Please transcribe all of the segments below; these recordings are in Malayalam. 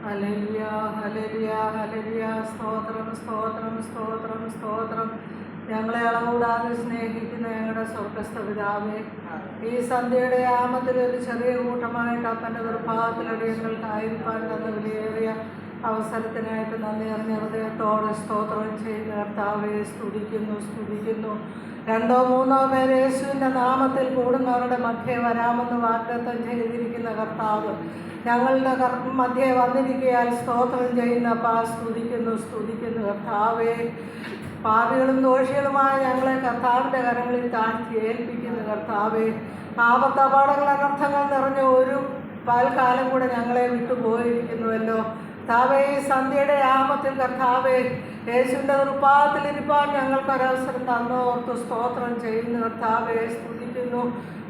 Hallelujah, hallelujah, hallelujah. സ്തോത്രം, സ്തോത്രം, സ്തോത്രം, സ്തോത്രം. ഞങ്ങളെ അളവുകൂടാതെ സ്നേഹിക്കുന്ന ഞങ്ങളുടെ സ്വർഗസ്ഥ പിതാവേ, ഈ സന്ധ്യയുടെ യാമത്തിൽ ഒരു ചെറിയ കൂട്ടമായിട്ട് അപ്പൻ്റെ ദുർഭാഗത്തിലൂടെ ഞങ്ങൾക്കായിരിക്കാൻ തന്ന വിലയേറിയ അവസരത്തിനായിട്ട് നന്ദി അറിഞ്ഞ ഹൃദയത്തോടെ സ്തോത്രം ചെയ്യുന്ന കർത്താവെ സ്തുതിക്കുന്നു, സ്തുതിക്കുന്നു. 2-3 പേര് യേശുവിൻ്റെ നാമത്തിൽ കൂടുന്നവരുടെ മധ്യേ വരാമെന്ന് വാഗ്ദത്തം ചെയ്തിരിക്കുന്ന കർത്താവ് ഞങ്ങളുടെ മധ്യേ വന്നിരിക്കയാൽ സ്തോത്രം ചെയ്യുന്ന സ്തുതിക്കുന്നു, സ്തുതിക്കുന്നു. കർത്താവെ, പാപികളും ദോഷികളുമായ ഞങ്ങളെ കർത്താവിൻ്റെ കരങ്ങളിൽ താഴ്ത്തി ഏൽപ്പിക്കുന്ന കർത്താവെ, ആപത്തപാടങ്ങൾ അനർത്ഥങ്ങൾ നിറഞ്ഞ ഒരു പൽക്കാലം കൂടെ ഞങ്ങളെ വിട്ടുപോയിരിക്കുന്നുവല്ലോ. കർത്താവെ, ഈ സന്ധ്യയുടെ യാമത്തിൽ കർത്താവെ യേശുവിൻ്റെ തൃപ്പാദത്തിലിരിപ്പാൻ ഞങ്ങൾക്കൊരവസരം തന്നോർത്ത് സ്തോത്രം ചെയ്യുന്നു. കർത്താവെ സ്തുതിക്കുന്നു.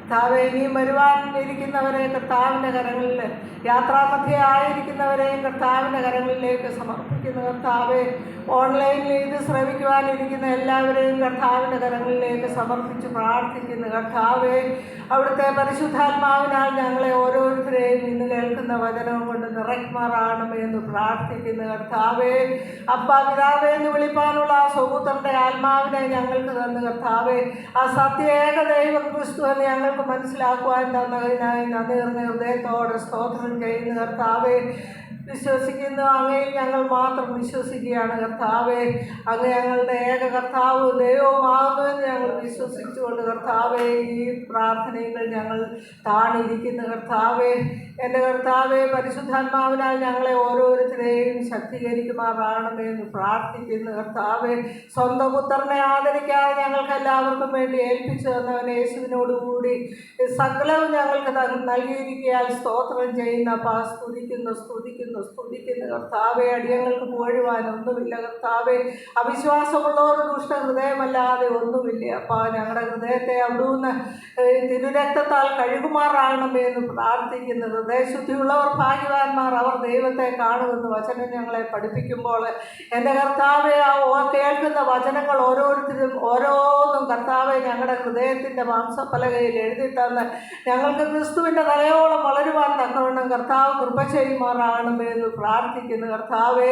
കർത്താവെ, ഇനിയും വരുവാനിരിക്കുന്നവരെ കർത്താവിൻ്റെ കരങ്ങളിൽ, യാത്രാമധ്യേ ആയിരിക്കുന്നവരെയും കർത്താവിൻ്റെ കരങ്ങളിലേക്ക് സമർപ്പിക്കുന്നു. കർത്താവെ, ഓൺലൈനിൽ ഇത് ശ്രമിക്കുവാനിരിക്കുന്ന എല്ലാവരെയും കർത്താവിൻ്റെ കരങ്ങളിലേക്ക് സമർപ്പിച്ച് പ്രാർത്ഥിക്കുന്നു. കർത്താവെ, അവിടുത്തെ പരിശുദ്ധാത്മാവിനാൽ ഞങ്ങളെ ഓരോരുത്തരെയും ഇന്ന് കേൾക്കുന്ന വചനവും കൊണ്ട് നിറയ്ക്കുമാറാകണമെന്ന് പ്രാർത്ഥിക്കുന്നു. കർത്താവെ, അപ്പാ പിതാവേ എന്ന് വിളിപ്പാനുള്ള ആ സ്വപുത്രൻ്റെ ആത്മാവിനെ ഞങ്ങൾക്ക് തന്നു. കർത്താവെ, ആ സത്യേക ദൈവ ക്രിസ്തു എന്ന് ഞങ്ങൾക്ക് മനസ്സിലാക്കുവാൻ തന്നതിനായി നന്ദി നിറഞ്ഞ ഹൃദയത്തോടെ സ്തോത്രം ചെയ്യുന്നു. കർത്താവെ, വിശ്വസിക്കുന്നു, അങ്ങയിൽ ഞങ്ങൾ മാത്രം വിശ്വസിക്കുകയാണ്. കർത്താവെ, അങ്ങ് ഞങ്ങളുടെ ഏക കർത്താവ് ദൈവവുമാകുന്നുവെന്ന് ഞങ്ങൾ വിശ്വസിച്ചുകൊണ്ട് കർത്താവെ, ഈ പ്രാർത്ഥനയിൽ ഞങ്ങൾ താണിരിക്കുന്നു. കർത്താവെ, എൻ്റെ കർത്താവെ, പരിശുദ്ധാത്മാവിനാൽ ഞങ്ങളെ ഓരോരുത്തരെയും ശക്തീകരിക്കുമാറാകണമെന്ന് പ്രാർത്ഥിക്കുന്നു. കർത്താവെ, സ്വന്തം പുത്രനെ ആദരിക്കാതെ ഞങ്ങൾക്ക് എല്ലാവർക്കും വേണ്ടി ഏൽപ്പിച്ചു തന്നവൻ യേശുവിനോടുകൂടി സകലവും ഞങ്ങൾക്ക് നൽകിയിരിക്കാൻ സ്തോത്രം ചെയ്യുന്ന സ്തുതിക്കുന്നു, സ്തുതിക്കുന്നു, സ്തുതിക്കുന്നു. കർത്താവെ, അടിയങ്ങൾക്ക് പോഴുവാനൊന്നുമില്ല. കർത്താവെ, അവിശ്വാസമുള്ളവർ ദുഷ്ടഹൃദയമല്ലാതെ ഒന്നുമില്ല. അപ്പാ, ഞങ്ങളുടെ ഹൃദയത്തെ അവിടുന്ന് തിരുരക്തത്താൽ കഴുകുമാറാകണമെന്ന് പ്രാർത്ഥിക്കുന്നു. ഹൃദയശുദ്ധിയുള്ളവർ ഭാഗ്യവാന്മാർ, അവർ ദൈവത്തെ കാണുമെന്ന് വചനം ഞങ്ങളെ പഠിപ്പിക്കുമ്പോൾ എൻ്റെ കർത്താവെ, കേൾക്കുന്ന വചനങ്ങൾ ഓരോരുത്തരും ഓരോന്നും കർത്താവെ ഞങ്ങളുടെ ഹൃദയത്തിൻ്റെ മാംസപ്പലകയിൽ എഴുതിത്തന്ന് ഞങ്ങൾക്ക് ക്രിസ്തുവിൻ്റെ തലയോളം വളരുവാൻ തക്കവണ്ണം കർത്താവ് കൃപ ചെയ്യുമാറാകണമെന്ന് പ്രാർത്ഥിക്കുന്നു. കർത്താവെ,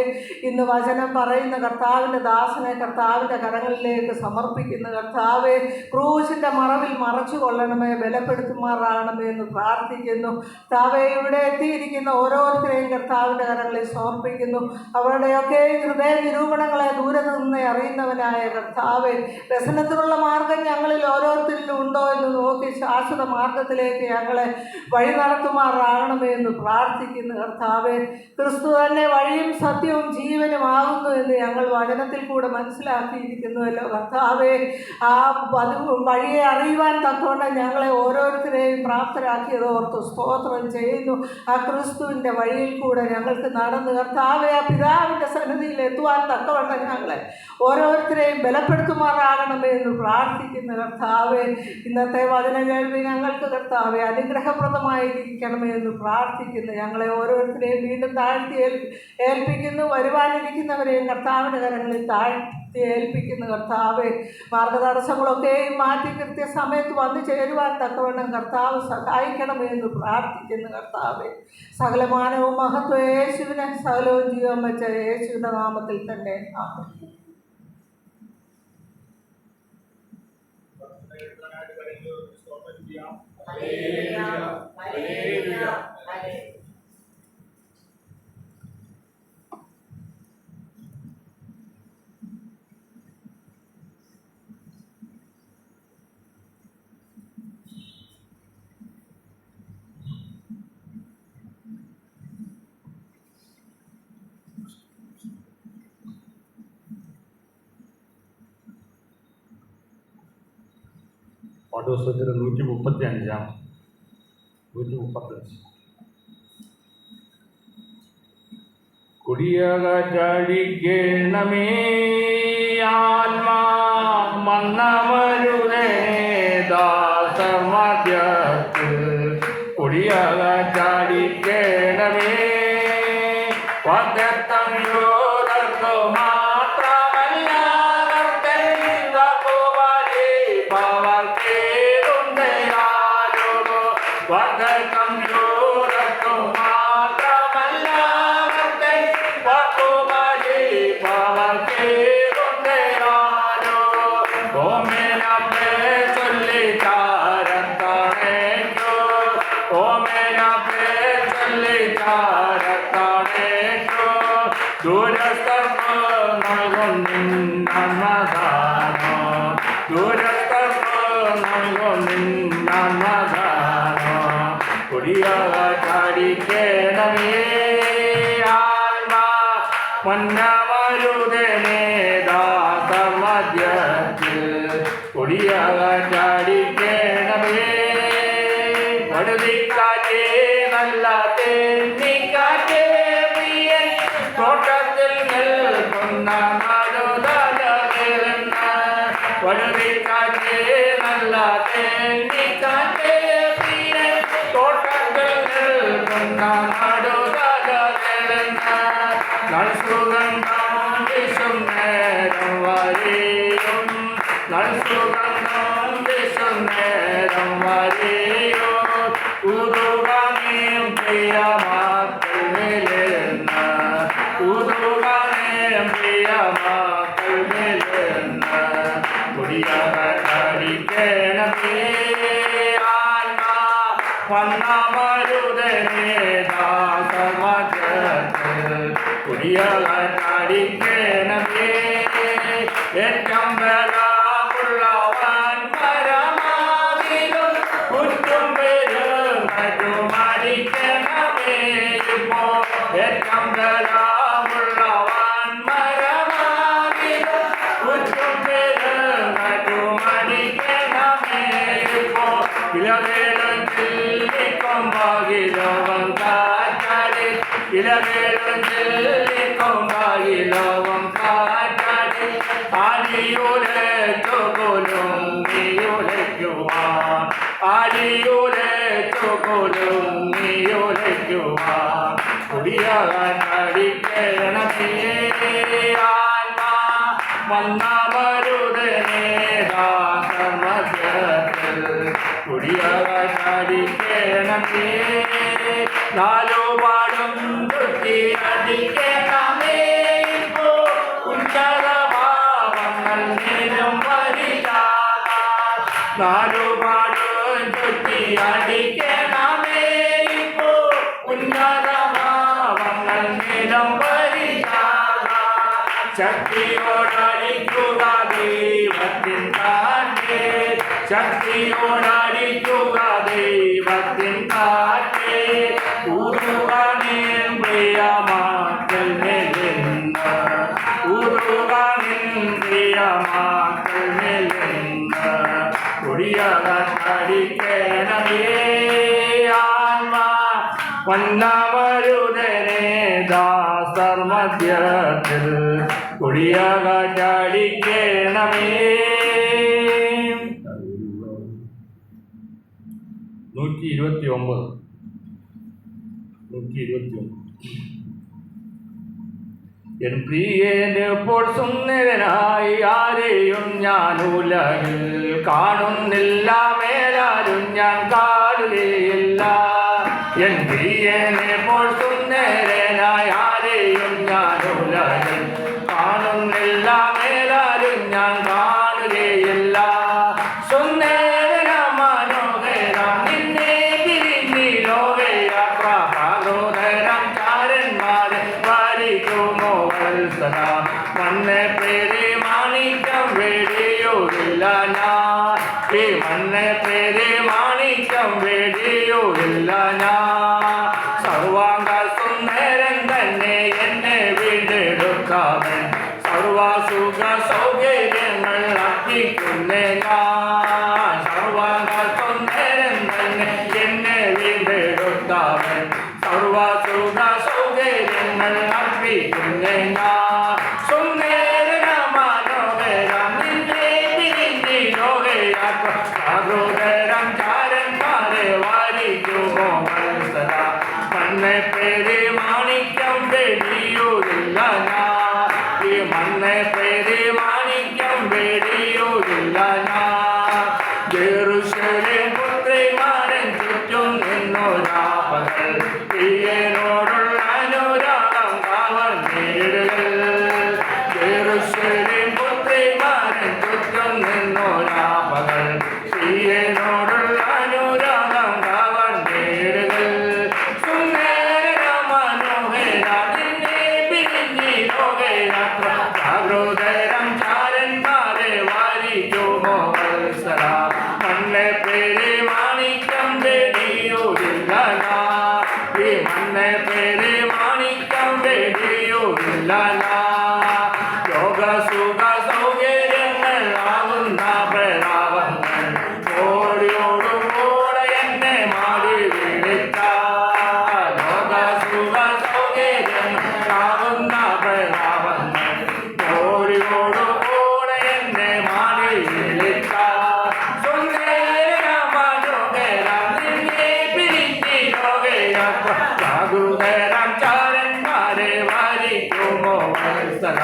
ഇന്ന് വചനം പറയുന്ന കർത്താവിൻ്റെ ദാസനെ കർത്താവിൻ്റെ കരങ്ങളിലേക്ക് സമർപ്പിക്കുന്നു. കർത്താവെ, ക്രൂശിൻ്റെ മറവിൽ മറച്ചു കൊള്ളണമേ, ബലപ്പെടുത്തുമാറാകണമേ എന്ന് പ്രാർത്ഥിക്കുന്നു. കർത്താവെ, ഇവിടെ എത്തിയിരിക്കുന്ന ഓരോരുത്തരെയും കർത്താവിൻ്റെ കരങ്ങളിൽ സമർപ്പിക്കുന്നു. അവരുടെയൊക്കെ ഹൃദയ നിരൂപണങ്ങളെ ദൂരെ നിന്ന് അറിയുന്നവനായ കർത്താവെ, വ്യസനത്തിനുള്ള മാർഗം ഞങ്ങളിൽ ഓരോരുത്തരിലും ഉണ്ടോ എന്ന് നോക്കി ശാശ്വത മാർഗത്തിലേക്ക് ഞങ്ങളെ വഴി നടത്തുമാറാകണമേ എന്ന് പ്രാർത്ഥിക്കുന്നു. കർത്താവെ, ക്രിസ്തു തന്നെ വഴിയും സത്യവും ജീവനും ആകുന്നു എന്ന് ഞങ്ങൾ വചനത്തിൽ കൂടെ മനസ്സിലാക്കിയിരിക്കുന്നുവല്ലോ. കർത്താവെ, ആ വഴിയെ അറിയുവാൻ തക്കവണ്ണം ഞങ്ങളെ ഓരോരുത്തരെയും പ്രാപ്തരാക്കിയത് ഓർത്ത് സ്തോത്രം ചെയ്യുന്നു. ആ ക്രിസ്തുവിൻ്റെ വഴിയിൽ കൂടെ ഞങ്ങൾക്ക് നടന്ന് കർത്താവെ, ആ പിതാവിൻ്റെ സന്നിധിയിൽ എത്തുവാൻ തക്കവണ്ണം ഞങ്ങളെ ഓരോരുത്തരെയും ബലപ്പെടുത്തുമാറാകണമേ എന്ന് പ്രാർത്ഥിക്കുന്നു. കർത്താവെ, ഇന്നത്തെ വചന കേൾവി ഞങ്ങൾക്ക് കർത്താവെ അനുഗ്രഹപ്രദമായിരിക്കണമേ എന്ന് പ്രാർത്ഥിക്കുന്നു. ഞങ്ങളെ ഓരോരുത്തരെയും വീണ്ടും താഴ്ത്തി ഏൽപ്പിക്കുന്നു. വരുവാനിരിക്കുന്നവരെയും കർത്താവിൻ്റെ കരങ്ങളിൽ താഴ്ത്തി ഏൽപ്പിക്കുന്നു. കർത്താവെ, മാർഗതടസ്സങ്ങളൊക്കെയും മാറ്റി കൃത്യസമയത്ത് വന്നു ചേരുവാൻ തക്കവണ്ണം കർത്താവ് സഹായിക്കണമേ എന്ന് പ്രാർത്ഥിക്കുന്നു. കർത്താവെ, സകലമാനവും മഹത്വം യേശുവിനെ, സകലവും ജീവൻ വെച്ച യേശുവിൻ്റെ നാമത്തിൽ തന്നെ ആമേൻ. പാഠപുസ്തകത്തിൽ 135 കുടിയകടിക്കണമേ ആത്മാ മന്നമരുതേ ദാസമധ്യത്തിൽ കുടിയകടിക്കണമേ വദ്യത്തം യോദർക്കു മാത്രമല്ല വദ്യത്തം യോദർക്കു മാത്രമല്ല ദൂരസ്ഥർക്ക് നൽകും നിന്നമദാനോ ദൂരസ്ഥർക്ക് നൽകും നിന്നമദാനോ കുടിയാടിക്കേണമേ ആത്മാ മന്നമരുതനേ ദാസമധ്യത്തിൽ കുടിയാടിക്കേണമേ വടുതിക്കാറ്റേ നല്ല തെന്നിക്കാറ്റേ പ്രിയൻ തോട്ടത്തിൽ നിൽക്കുന്ന നടുതലകിരുന്ന വടുതിക്കാറ്റേ നല്ല തെന്നിക്കാറ്റേ പ്രിയൻ തോട്ടത്തിൽ നിൽക്കുന്ന നടുതലകിരുന്ന നൽസുഗന്ധം വിശും നേരം വരെയും നൽസുഗന്ധം വിശും നേരം വരെയോ ഉദുഗാനേം പ്രിയമാക്കൾ നിലന്ന ഉദുഗാനേം പ്രിയമാക്കൾ നിലന്ന കുടിയാടിക്കേണമേ ആത്മാ വന്നമരുതനേ ദാസമധ്യത്തിൽ കുടിയാടിക്കേണമേ ഏറ്റവും ബലമുള്ളവൻ പരമാവിലും കുറ്റും പേരും മറ്റുമടിക്കണമേ ഇപ്പോ ഏറ്റവും ബലമുള്ളവൻ പരമാവിലും കുറ്റും പേരും മറ്റുമടിക്കണമേ ഇപ്പോ ഇലവേലും ചില്ലിക്കും ഭാഗിലോകം കാറ്റാടി ഇലവേലും ചില്ലിക്കും ഭാഗിലോകം കാറ്റാടി ആലിയുലച്ചുകൊലും നീയുലയ്ക്കുവാൻ ആലിയുലച്ചുകൊലും നീയുലയ്ക്കുവാൻ കുടിയാകാൻ അടിക്കണമേ ആത്മാ വന്നമരുതനേ ദാസമധ്യത്തിൽ കുടിയാകാൻ അടിക്കണമേ നാലുപാടും ചുറ്റി അടിക്കണമേ ഇപ്പോ ഉന്നതഭാവങ്ങൾ നേരം വരികാകാൻ നാലുപാടും ചുറ്റി അടിക്കണമേ ഇപ്പോ ഉന്നതഭാവങ്ങൾ നേരം വരികാകാൻ ശക്തിയോടടിക്കുക ദൈവത്തിൻ കാറ്റേ ശക്തിയോടടിക്കുക ദൈവത്തിൻ കാറ്റേ ഉരുകാനേം പ്രിയമാക്കൾ നിലന്ന ഉരുകാനേം പ്രിയമാക്കൾ നിലന്ന കുടിയാടിക്കേണമേ ആത്മാ വന്നമരുതനേ ദാസർ മധ്യത്തിൽ കുടിയാടിക്കേണമേ 129 എൻ പ്രിയനെപ്പോൾ സുന്ദരനായി ആരെയും ഞാൻ ഉലകിൽ കാണുന്നില്ല മേലാരും ഞാൻ കാണുകയില്ല എൻ പ്രിയനെപ്പോൾ സുന്ദരനായി ആരെയും ഞാൻ ഉലകിൽ കാണുന്നില്ല മേലാരും ഞാൻ കാണുകയില്ല സുന്ദര മനോഹര നിന്നെ തിരിഞ്ഞിലോകയാത്ര പാതോദരം ചാരന്മാരെ വാരിക്കുമോ വത്സല മണ്ണെ പേരെ മാണിക്കം വേടിയോരില്ല ഞാൻ ഈ മണ്ണെ പേരെ മാണിക്കം വേടിയോരില്ല ഞാൻ സർവാംഗ സുന്ദരൻ തന്നെ എന്നെ വീണ്ടെടുക്കാവൻ സർവസുഖ സൗകര്യങ്ങൾ അർപ്പിക്കുന്നേ ഞാൻ സർവാംഗ സുന്ദരൻ തന്നെ എന്നെ വീണ്ടെടുക്കാവൻ സർവസുഖ സൗകര്യങ്ങൾ അർപ്പിക്കുന്നേ ഞാൻ സുന്ദര മനോഹര നിന്നെ തിരിഞ്ഞിലോകയാത്ര സാധുതരം ചാരന്മാരെ വാരിക്കുമോ വത്സല മണ്ണെ പേര് മാണിക്കം വെടിയൂരില്ല ഞാൻ ഈ മണ്ണെ പേര് മാണിക്കം വെടിയൂരില്ല ഞാൻ ജെറുസലേം പുത്രിമാരൻ ചുറ്റും നിന്നൊരാപകൾ പ്രിയനോടുള്ള അനുരാഗം കാവൽ നേടുകൾ പാലിക്കുമോ വത്സല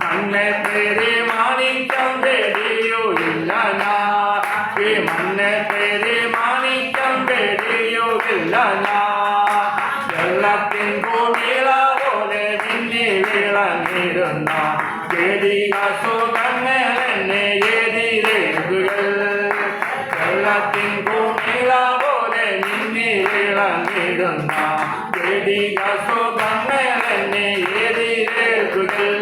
മണ്ണെ പേര് മാണിക്യം വെടിയുമില്ല ഞാൻ ഈ മണ്ണെ പേര് മാണിക്യം വെടിയുമില്ല ഞാൻ വെള്ളത്തിൻ ഭൂമിള പോലെ മിന്നി വിളങ്ങിരുന്ന വേദിക സുഖങ്ങൾ എന്നെ എതിരേകുകൾ വെള്ളത്തിൻ ഭൂമിള പോലെ മിന്നി വിളങ്ങിരുന്ന വേദിക സുഖങ്ങൾ എന്നെ എതിരേകുകൾ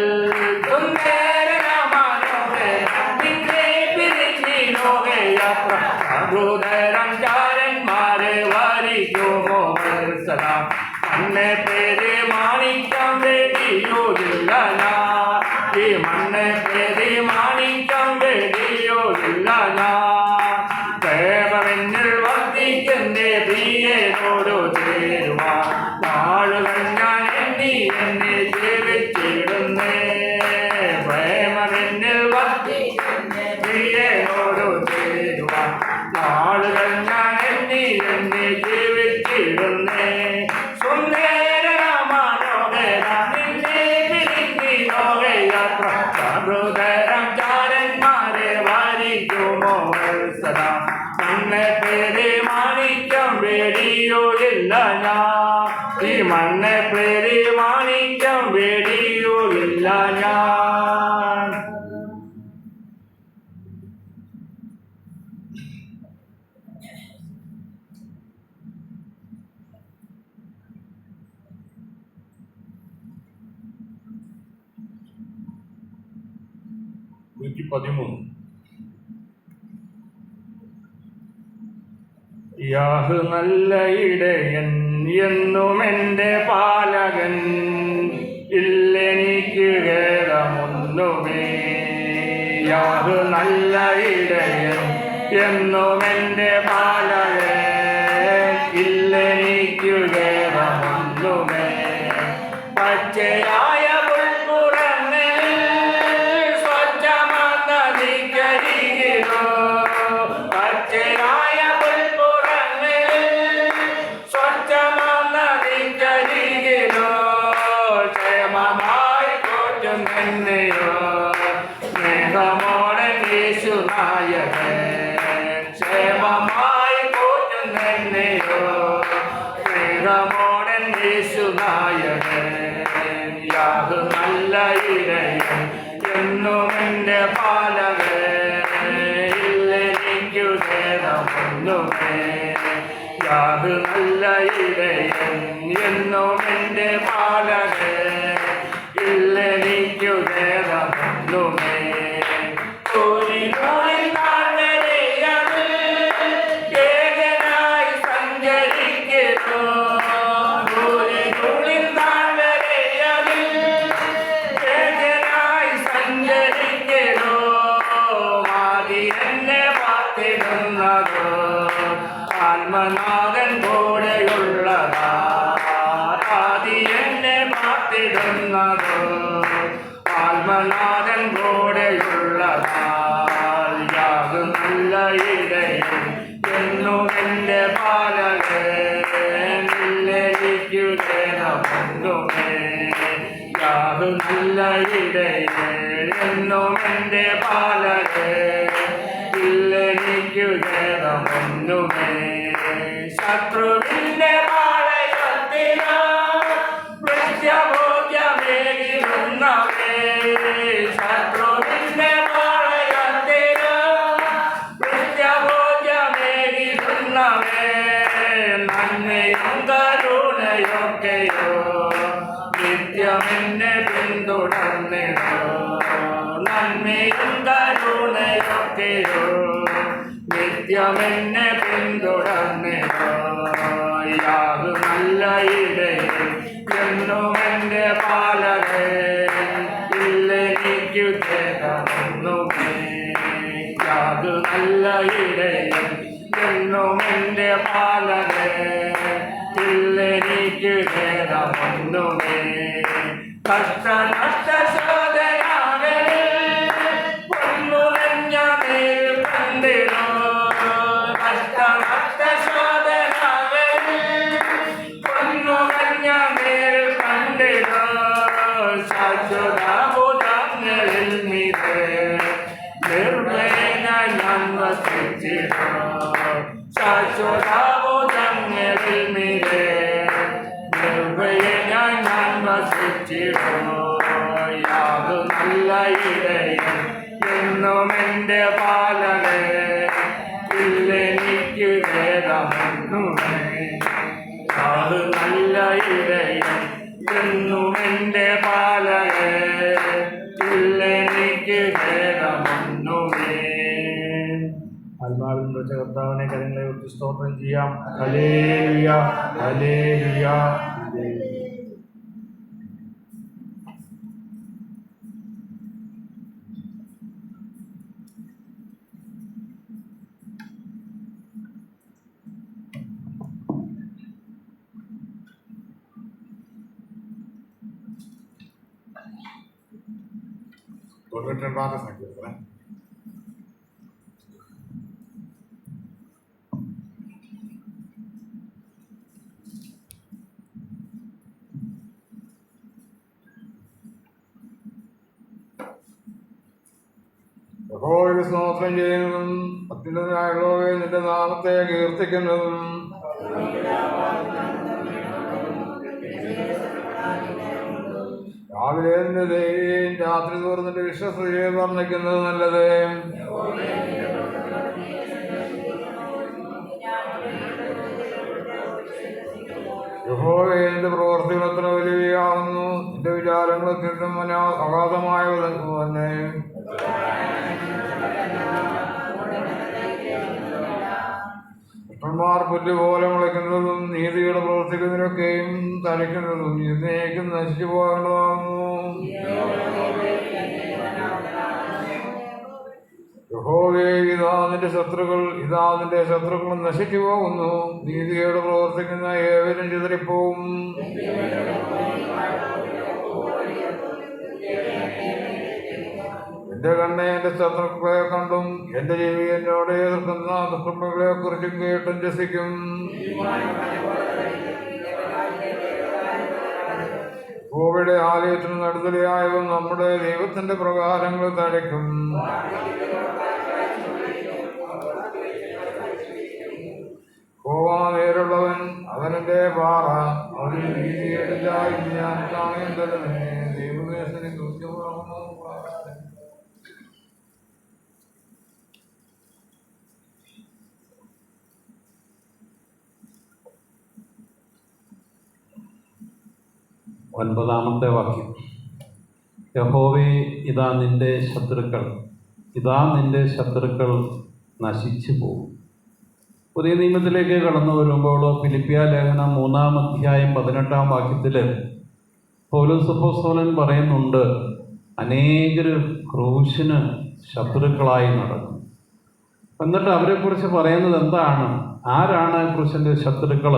യാത്ര ചാരന്മാരെ വരിക്കുമോ വത്സല മണ്ണെ പേര് മാണിക്യം വെടിയുമില്ല ഞാൻ ഈ മണ്ണെ പേര് മാണിക്യം വെടിയുമില്ല ഞാൻ പ്രേമമെന്നിൽ വർദ്ധിക്കെന്റെ പ്രിയനോട് ചേരുവാൻ നാളുകൾ ഞാൻ എന്നെ ജീവിച്ചിടുന്നേ പ്രേമമെന്നിൽ വർദ്ധിക്കെന്റെ പ്രിയനോട് ചേരുവാൻ നാളുകൾ ഞാൻ എന്നെ ജീവിച്ചിടുന്നേ ചാരന്മാരെ വരിക്കുമോ വത്സല മണ്ണെ പേര് മാണിക്യം വെടിയുമില്ല ഞാൻ ഈ മണ്ണെ പേര് മാണിക്യം വെടിയുമില്ല ഞാൻ. യാഹ് നല്ല ഇടയൻ എന്നും എൻ്റെ പാലകൻ ഇല്ലെനിക്ക് ഖേദമൊന്നുമേ യാഹ് നല്ല ഇടയൻ എന്നും എൻ്റെ പാലകൻ ഇല്ലെനിക്ക് ഖേദമൊന്നുമേ പച്ചയായ സ്നേഹമോടൻ യേശുനായകൻ ക്ഷേമമായി പോറ്റുന്നെന്നെയോ സ്നേഹമോടൻ യേശുനായകൻ യാഹ് നല്ല ഇടയൻ എന്നും എൻ്റെ പാലകൻ ഇല്ലെനിക്കു ഖേദമൊന്നുമേ യാഹ് നല്ല ഇടയൻ എന്നും എൻ്റെ പാലകൻ ഇല്ലെനിക്കു ഖേദമൊന്നുമേ ഏകനായി സഞ്ചരിക്കുന്നു ഏകനായി സഞ്ചരിക്കുന്നു മാതി എന്നെ പാത്തിടുന്നതോ ആത്മനാഥൻ കൂടെയുള്ളതാ ആദി എന്നെ പാത്തിടുന്നതോ ആത്മനാഥൻ കൂടെയുള്ളതാൽ യാഹ് നല്ല ഇടയൻ എന്നും എൻ്റെ പാലകൻ ഇല്ലെനിക്കു ഖേദമൊന്നുമേ യാഹ് നല്ല ഇടയൻ എന്നും എൻ്റെ പാലകൻ ഇല്ലെനിക്കു ഖേദമൊന്നുമേ ശത്രുവിൻ്റെ പാളയത്തിലോ വൃക്ഷഭോജ്യമേകിടുന്നവേ ശത്രുവിൻ്റെ പാളയത്തിലോ വൃക്ഷഭോജ്യമേകിടുന്നവേ നന്മയും കരുണയൊക്കെയോ നിത്യമെന്നെ പിന്തുടർന്നിടോ നന്മയും കരുണയൊക്കെയോ നിത്യമെന്നെ പിന്തുടർന്നിടോ യാഹ് നല്ല ഇടയൻ എന്നും എൻ്റെ പാലകൻ ഇല്ലെനിക്കു ഖേദമൊന്നുമേ യാഹ് നല്ല ഇടയൻ എന്നും എൻ്റെ പാലകൻ ഇല്ലെനിക്കു ഖേദമൊന്നുമേ കഷ്ടനഷ്ട ശോധനകളിൽ പൊന്നുലഞ്ഞ മേൽ കണ്ടിടോ കഷ്ടനഷ്ട ശോധനകളിൽ പൊന്നുലഞ്ഞ മേൽ കണ്ടിടോ ശാശ്വതഭുജങ്ങളിൽ മീതെ നിർഭയനായി ഞാൻ വസിച്ചിടും. ശാശ്വതഭുജങ്ങളിൽ മീതെ നിർഭയനായി ഞാൻ വസിച്ചിടും. യാതൊരു നല്ല ഇടയൻ എന്നും എൻ്റെ പാലകേ, ഇല്ലെനിക്ക് ഭേദമൊന്നുമേ. യാതൊരു നല്ല ഇടയൻ എന്നും എൻ്റെ പാലകേ, ഇല്ലെനിക്ക് ഭേദമൊന്നുമേ. ആത്മാവിൽ വെച്ച കർത്താവിനെ കരങ്ങളെ ഒത്ത് സ്തോത്രം ചെയ്യാം. Hallelujah, hallelujah. തൊണ്ണൂറ്റിരണ്ടാമത്തെ സങ്കീർത്തനം. യഹോവയ്ക്ക് സ്തോത്രം ചെയ്യുന്നതും അത്യുന്നതനായുള്ളവയെ നിന്റെ നാമത്തെ കീർത്തിക്കുന്നതും രാവിലെ നിന്റെ ധൈര്യം രാത്രി തോറും നിന്റെ വിശ്വസ്തയെ വർണ്ണിക്കുന്നത് നല്ലത്. യഹോവേ, നിന്റെ പ്രവർത്തികൾ എത്ര വലിയവയാകുന്നു, നിന്റെ വിചാരങ്ങൾ അത്യന്തം അഗാധമായവ തന്നെ. പുത്രന്മാർ പുല്ല് പോലെ മുളയ്ക്കുന്നതും നീതിയുടെ പ്രവർത്തിക്കുന്നതിനൊക്കെയും തലയ്ക്കുന്നതും എന്നേക്കും നശിച്ചു പോകേണ്ടതാകുന്നു. യഹോവേ, ഇതാ നിന്റെ ശത്രുക്കൾ നശിച്ചു പോകുന്നു. നീതിയോട് പ്രവർത്തിക്കുന്ന ഏവരും ചിതറിപ്പോവും. എന്റെ കണ്ണെ എന്റെ ശത്രുക്കളെ കണ്ടും എന്റെ ചെവി എന്നോട് എതിർക്കുന്ന ദുഷ്കർമ്മികളെ കുറിച്ചും കേട്ടും രസിക്കും. യഹോവയുടെ ആലയത്തിന് നടുതലയായവൻ നമ്മുടെ ദൈവത്തിന്റെ പ്രകാരങ്ങൾ തഴയ്ക്കും. യഹോവ നേരുള്ളവൻ, അവനെന്റെ പാറ, അവന് നീതിയില്ല എന്ന് ഞാൻ കാണേണ്ടത്. ദൈവദേശത്തിന് ദൂഷ്യമാകുന്നു. 9-ാമത്തെ വാക്യം. യഹോവേ, ഇതാ നിന്റെ ശത്രുക്കൾ നശിച്ചു പോകും. പുതിയ നിയമത്തിലേക്ക് കടന്നു വരുമ്പോൾ ഫിലിപ്പിയ ലേഖനം 3-ാം അധ്യായം 18-ാം വാക്യത്തിൽ പൗലോസ് അപ്പോസ്തലൻ പറയുന്നുണ്ട്, അനേകർ ക്രൂശിന് ശത്രുക്കളായി നടക്കും. എന്നിട്ട് അവരെക്കുറിച്ച് പറയുന്നത് എന്താണ്? ആരാണ് ക്രൂശിൻ്റെ ശത്രുക്കൾ?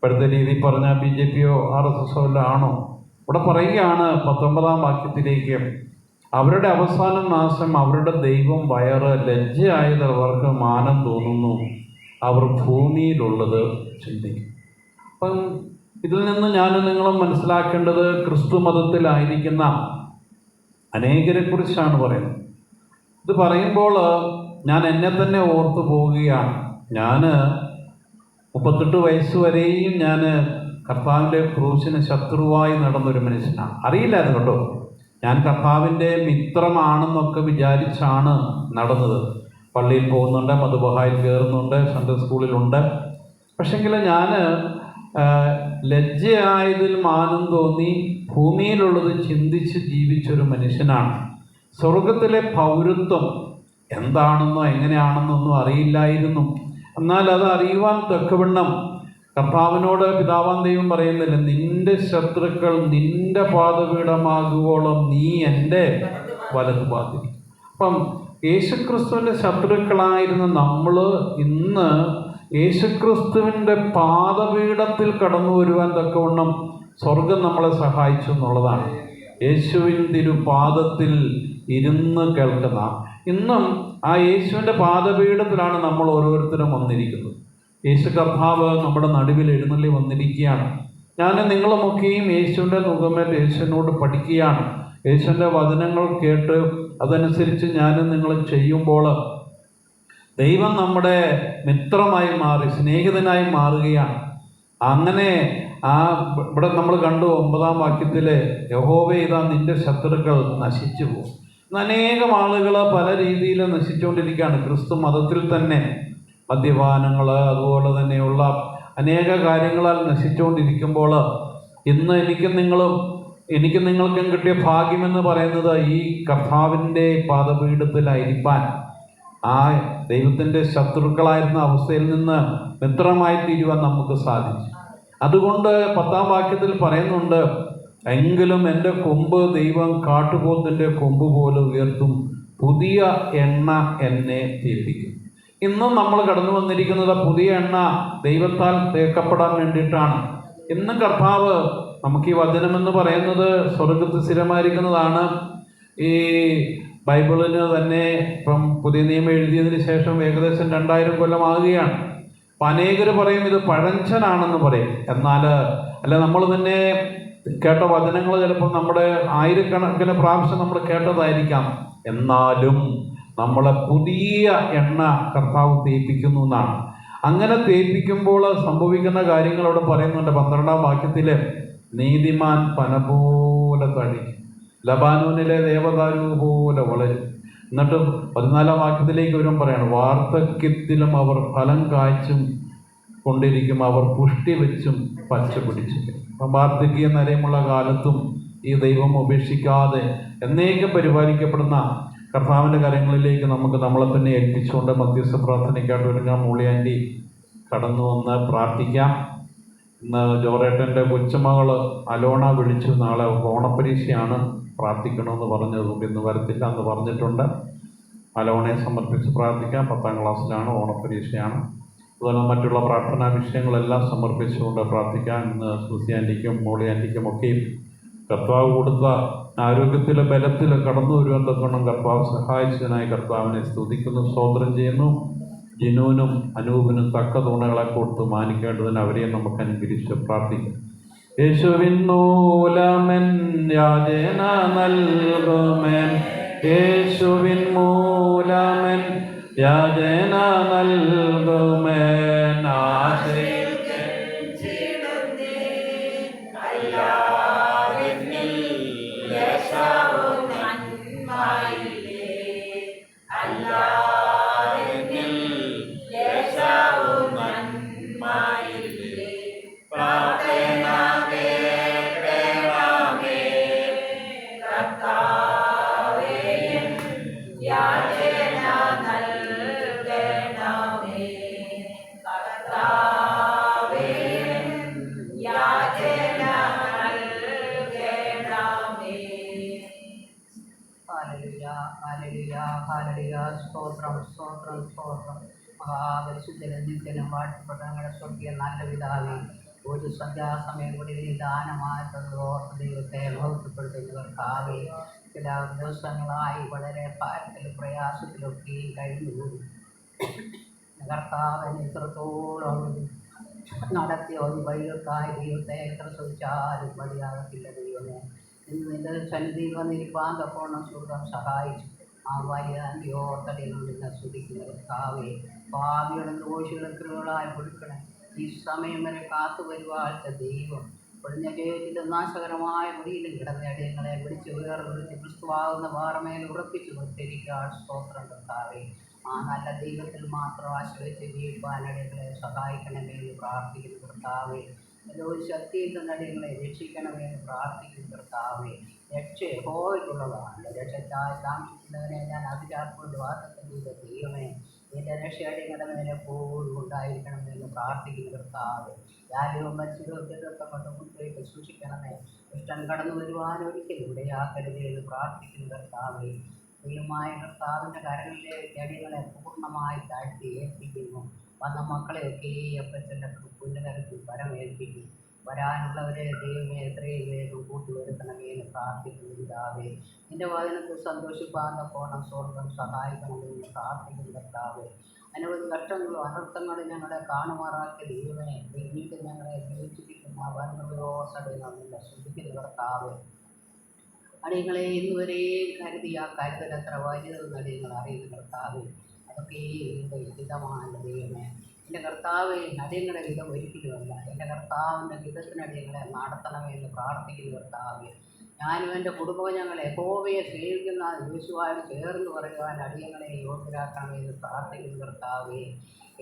ഇപ്പോഴത്തെ രീതി പറഞ്ഞാൽ BJPയോ RSSോ എല്ലാം ആണോ? ഇവിടെ പറയുകയാണ് 19-ാം വാക്യത്തിലേക്ക്, അവരുടെ അവസാന നാശം, അവരുടെ ദൈവം വയറ്, ലജ്ജയായത് അവർക്ക് മാനം തോന്നുന്നു, അവർ ഭൂമിയിലുള്ളത് ചിന്തിക്കും. അപ്പം ഇതിൽ നിന്ന് ഞാനും നിങ്ങളും മനസ്സിലാക്കേണ്ടത് ക്രിസ്തു മതത്തിലായിരിക്കുന്ന അനേകരെക്കുറിച്ചാണ് പറയുന്നത്. ഇത് പറയുമ്പോൾ ഞാൻ എന്നെ തന്നെ ഓർത്തു പോവുകയാണ്. ഞാൻ 38 വയസ്സ് വരെയും ഞാൻ കർത്താവിൻ്റെ ക്രൂശിന് ശത്രുവായി നടന്നൊരു മനുഷ്യനാണ്. അറിയില്ലായിരുന്നു കേട്ടോ, ഞാൻ കർത്താവിൻ്റെ മിത്രമാണെന്നൊക്കെ വിചാരിച്ചാണ് നടന്നത്. പള്ളിയിൽ പോകുന്നുണ്ട്, മധുബഹായിൽ കയറുന്നുണ്ട്, സൺഡേ സ്കൂളിലുണ്ട്. പക്ഷെങ്കിൽ ഞാൻ ലജ്ജയായതിൽ മാനം തോന്നി ഭൂമിയിലുള്ളത് ചിന്തിച്ച് ജീവിച്ചൊരു മനുഷ്യനാണ്. സ്വർഗത്തിലെ പൗരത്വം എന്താണെന്നോ എങ്ങനെയാണെന്നൊന്നും അറിയില്ലായിരുന്നു. എന്നാൽ അത് അറിയുവാൻ തക്കവണ്ണം കർത്താവിനോട് പിതാവാം ദൈവം പറയുന്നില്ല, നിന്റെ ശത്രുക്കൾ നിന്റെ പാദപീഠമാകുവോളം നീ എൻ്റെ വലതു പാതി. അപ്പം യേശുക്രിസ്തുവിൻ്റെ ശത്രുക്കളായിരുന്ന നമ്മൾ ഇന്ന് യേശുക്രിസ്തുവിൻ്റെ പാദപീഠത്തിൽ കടന്നു വരുവാൻ തക്കവണ്ണം സ്വർഗം നമ്മളെ സഹായിച്ചു എന്നുള്ളതാണ്. യേശുവിൻ തിരുപാദത്തിൽ ഇരുന്ന് കേൾക്കുന്ന, ഇന്നും ആ യേശുവിൻ്റെ പാദപീഠത്തിലാണ് നമ്മൾ ഓരോരുത്തരും വന്നിരിക്കുന്നത്. യേശു കർത്താവ് നമ്മുടെ നടുവിൽ എഴുന്നള്ളി വന്നിരിക്കുകയാണ്. ഞാൻ നിങ്ങളുമൊക്കെയും യേശുവിൻ്റെ മുഖമേൽ യേശുവിനോട് പഠിക്കുകയാണ്. യേശുവിൻ്റെ വചനങ്ങൾ കേട്ട് അതനുസരിച്ച് ഞാനും നിങ്ങൾ ചെയ്യുമ്പോൾ ദൈവം നമ്മുടെ മിത്രമായി മാറി, സ്നേഹിതനായി മാറുകയാണ്. അങ്ങനെ ഇവിടെ നമ്മൾ കണ്ടു 9-ാം വാക്യത്തിൽ, യഹോവേ ഇതാ നിന്റെ ശത്രുക്കൾ നശിച്ചു പോകും. അനേകം ആളുകൾ പല രീതിയിൽ നശിച്ചുകൊണ്ടിരിക്കുകയാണ്. ക്രിസ്തു മതത്തിൽ തന്നെ മദ്യപാനങ്ങൾ, അതുപോലെ തന്നെയുള്ള അനേക കാര്യങ്ങളാൽ നശിച്ചുകൊണ്ടിരിക്കുമ്പോൾ ഇന്ന് എനിക്കും നിങ്ങൾക്കും കിട്ടിയ ഭാഗ്യമെന്ന് പറയുന്നത് ഈ കർത്താവിൻ്റെ പാദപീഠത്തിലായിരിക്കാൻ, ആ ദൈവത്തിൻ്റെ ശത്രുക്കളായിരുന്ന അവസ്ഥയിൽ നിന്ന് മിത്രമായി തീരുവാൻ നമുക്ക് സാധിച്ചു. അതുകൊണ്ട് 10-ാം വാക്യത്തിൽ പറയുന്നുണ്ട്, എങ്കിലും എൻ്റെ കൊമ്പ് ദൈവം കാട്ടുപോത്തിൻ്റെ കൊമ്പ് പോലെ ഉയർത്തും, പുതിയ എണ്ണ എന്നെ തേപ്പിക്കും. ഇന്നും നമ്മൾ കടന്നു വന്നിരിക്കുന്നത് പുതിയ എണ്ണ ദൈവത്താൽ തേക്കപ്പെടാൻ വേണ്ടിയിട്ടാണ്. ഇന്നും കർത്താവ് നമുക്ക് ഈ വചനമെന്ന് പറയുന്നത് സ്വർഗത്തിൽ സ്ഥിരമായിരിക്കുന്നതാണ്. ഈ ബൈബിളിന് തന്നെ ഇപ്പം പുതിയ നിയമം എഴുതിയതിന് ശേഷം ഏകദേശം 2000 കൊല്ലമാകുകയാണ്. അപ്പം അനേകർ പറയും ഇത് പഴഞ്ചനാണെന്ന് പറയും. എന്നാൽ നമ്മൾ തന്നെ കേട്ട വചനങ്ങൾ ചിലപ്പോൾ നമ്മുടെ ആയിരക്കണക്കിന് പ്രാവശ്യം നമ്മൾ കേട്ടതായിരിക്കാം. എന്നാലും നമ്മളെ പുതിയ എണ്ണ കർത്താവ് തേപ്പിക്കുന്നു എന്നാണ്. അങ്ങനെ തേപ്പിക്കുമ്പോൾ സംഭവിക്കുന്ന കാര്യങ്ങൾ അവിടെ പറയുന്നുണ്ട്. 12-ാം വാക്യത്തിൽ, നീതിമാൻ പന പോലെ തഴി, ലബാനോനിലെ ദേവദാരു പോലെ വളരും. എന്നിട്ട് 14-ാം വാക്യത്തിലേക്ക് വരും പറയാണ്, വാർദ്ധക്യത്തിലും അവർ ഫലം കായ്ച്ചും കൊണ്ടിരിക്കും, അവർ പുഷ്ടി വെച്ചും പച്ച പിടിച്ചും. അപ്പം വാർദ്ധക്യം നരമുള്ള കാലത്തും ഈ ദൈവം ഉപേക്ഷിക്കാതെ എന്നേക്കും പരിപാലിക്കപ്പെടുന്ന കർത്താവിൻ്റെ കാര്യങ്ങളിലേക്ക് നമുക്ക് നമ്മളെ തന്നെ ഏൽപ്പിച്ചുകൊണ്ട് മധ്യസ്ഥ പ്രാർത്ഥനയ്ക്കായിട്ട് ഒരുങ്ങാൻ. മൂളി ആൻറ്റി കടന്നു വന്ന് പ്രാർത്ഥിക്കാം. ഇന്ന് ജോറേട്ടൻ്റെ കൊച്ചുമകൾ അലോണ വിളിച്ചു, നാളെ ഓണപ്പരീക്ഷയാണ്, പ്രാർത്ഥിക്കണമെന്ന് പറഞ്ഞതുകൊണ്ട് ഇന്ന് വരത്തില്ല എന്ന് പറഞ്ഞിട്ടുണ്ട്. അലോണയെ സമർപ്പിച്ച് പ്രാർത്ഥിക്കാം. 10-ാം ക്ലാസ്സിലാണ്, ഓണപ്പരീക്ഷയാണ്. അതുപോലെ മറ്റുള്ള പ്രാർത്ഥനാ വിഷയങ്ങളെല്ലാം സമർപ്പിച്ചുകൊണ്ട് പ്രാർത്ഥിക്കാം. ഇന്ന് സൂസി ആൻറ്റിക്കും മോളി ആൻറ്റിക്കും ഒക്കെയും കർത്താവ് കൊടുത്ത ആരോഗ്യത്തിൽ ബലത്തിൽ കടന്നു വരുവാൻ തക്കണം കർത്താവ് സഹായിച്ചതിനായി കർത്താവിനെ സ്തുതിക്കുന്നു, സ്തോത്രം ചെയ്യുന്നു. ജിനുവിനും അനൂപിനും തക്ക തുണകളെ കൊടുത്ത് മാനിക്കേണ്ടതിന് അവരെയും നമുക്ക് അനുഗ്രഹിച്ച് പ്രാർത്ഥിക്കാം. യേശുവിൻ മൂലമെൻ യാചന നൽകുമെൻ, യേശുവിൻ മൂലമെൻ യാചന നൽകുമെൻ, ആശ്രയിക്കും സ്തോത്രം സ്തോത്രം സ്തോത്രം. മഹാപരിശുദ്ധനും നിത്യനും വാഴ്ത്തപ്പെട്ട ഞങ്ങളുടെ സ്വർഗീയ നല്ല പിതാവേ, ഒരു സന്ധ്യാസമയം കൂടി നീ ദാനമായിട്ടത് ഓർത്ത് ദൈവത്തെ ബോധപ്പെടുത്തുന്ന കർത്താവേ, ചില ദിവസങ്ങളായി വളരെ ഭാരത്തിലും പ്രയാസത്തിലൊക്കെയും കഴിഞ്ഞുകൂടി കർത്താവിനെ ഇത്രത്തോളം നടത്തിയ ഒരു വഴികൾക്കായി ദൈവത്തെ എത്ര ശ്രമിച്ചാലും മതിയാകത്തില്ല. ദൈവമേ, ഇന്ന് നിന്റെ സന്നിധിയിൽ വന്നിരിക്കാൻ തക്കോണം സുഖം സഹായിച്ചു. ആ വലിയ ഓർത്തടിയിൽ നിന്ന് സ്തുതിക്കുന്ന കർത്താവേ, ഭാവികളും ദോഷികളും കൃപകളായി കൊടുക്കണേ. ഈ സമയം വരെ കാത്തു വരുവാഴ്ച ദൈവം പൊളിഞ്ഞ ജയത്തിലും നാശകരമായ മുറിയിലും കിടന്നടിയങ്ങളെ വിളിച്ച് ഉയർന്നിട്ട് ക്രിസ്തുവാകുന്ന പാറമേൽ ഉറപ്പിച്ചു നിർത്തിയിരിക്കാൻ സ്തോത്രം കർത്താവേ. ആ നല്ല ദൈവത്തിൽ മാത്രം ആശ്രയിച്ച് ജീവിപ്പാനടിയങ്ങളെ സഹായിക്കണമേ എന്ന് പ്രാർത്ഥിക്കുന്ന കർത്താവേ. ഒരു ശക്തിയിൽ നടിയങ്ങളെ രക്ഷിക്കണമെന്ന് പ്രാർത്ഥിക്കുന്ന കർത്താവേ. രക്ഷ യഹോവയ്ക്കുള്ളതാണ്. രക്ഷയ്ക്കായി താമസിക്കുന്നവനെ ഞാൻ അതിരാക്കൊണ്ട് വാർത്തത്തിൻ്റെ ദൈവമേ, നിന്റെ രക്ഷയടിങ്ങളുടെ മേലെ എപ്പോഴും ഉണ്ടായിരിക്കണമെന്ന് പ്രാർത്ഥിക്കുന്ന കർത്താവ്. യാലും മത്സ്യത്തെ കൊണ്ട് മുൻപോയിട്ട് സൂക്ഷിക്കണമേ. ഇഷ്ടം കടന്നു വരുവാൻ ഒരിക്കലും ഇടയാക്കരുതേ എന്ന് പ്രാർത്ഥിക്കുന്ന കർത്താവേ. ദൈവമായ കർത്താവിൻ്റെ കരങ്ങളിലേക്ക് അടികളെ പൂർണ്ണമായി താഴ്ത്തി ഏൽപ്പിക്കുന്നു. വന്ന മക്കളെയൊക്കെ അപ്പച്ചൻ്റെ പുല്ലുകരത്തിൽ പരമേൽപ്പിക്കും. വരാനുള്ളവരെ ദൈവമേ എത്രയും വേഗം കൂട്ടിവരുത്തണമേ എന്ന് പ്രാർത്ഥിക്കുന്നു പിതാവേ. നിന്റെ വചനത്തിൽ സന്തോഷിപ്പാൻ പോണം സ്വർഗം സഹായിക്കണമെന്ന് പ്രാർത്ഥിക്കുന്നു കർത്താവേ. അനവധി കഷ്ടങ്ങളും അനർത്ഥങ്ങളും ഞങ്ങളെ കാണുമാറാക്കിയ ദൈവമേ, പിന്നീട് ഞങ്ങളെ ജീവിച്ചിരിക്കുന്ന വൻമൃഗോസടെ നമ്മില്ല ശ്രദ്ധിക്കുന്ന കർത്താവേ. അടിയങ്ങളെ ഇന്നുവരെയും കരുതി ആ കരുതൽ എത്ര വലുതെന്ന് അടിയങ്ങൾ അറിയുന്ന കർത്താവേ. അതൊക്കെ എൻ്റെ ഹിതമാണ് ദൈവമേ. എൻ്റെ കർത്താവേ, അടിയങ്ങളുടെ ഹിതം ഒരിക്കലുമല്ല. എൻ്റെ കർത്താവിൻ്റെ ഹിതത്തിനടിയങ്ങളെ നടത്തണമെന്ന് പ്രാർത്ഥിക്കുന്ന കർത്താവേ. ഞാനും എൻ്റെ കുടുംബവും ഞങ്ങളെ യഹോവയെ സേവിക്കുന്ന യേശുവായി ചേർന്ന് പറയുവാൻ അടിയങ്ങളെ യോഗ്യരാക്കണമെന്ന് പ്രാർത്ഥിക്കുന്ന കർത്താവേ.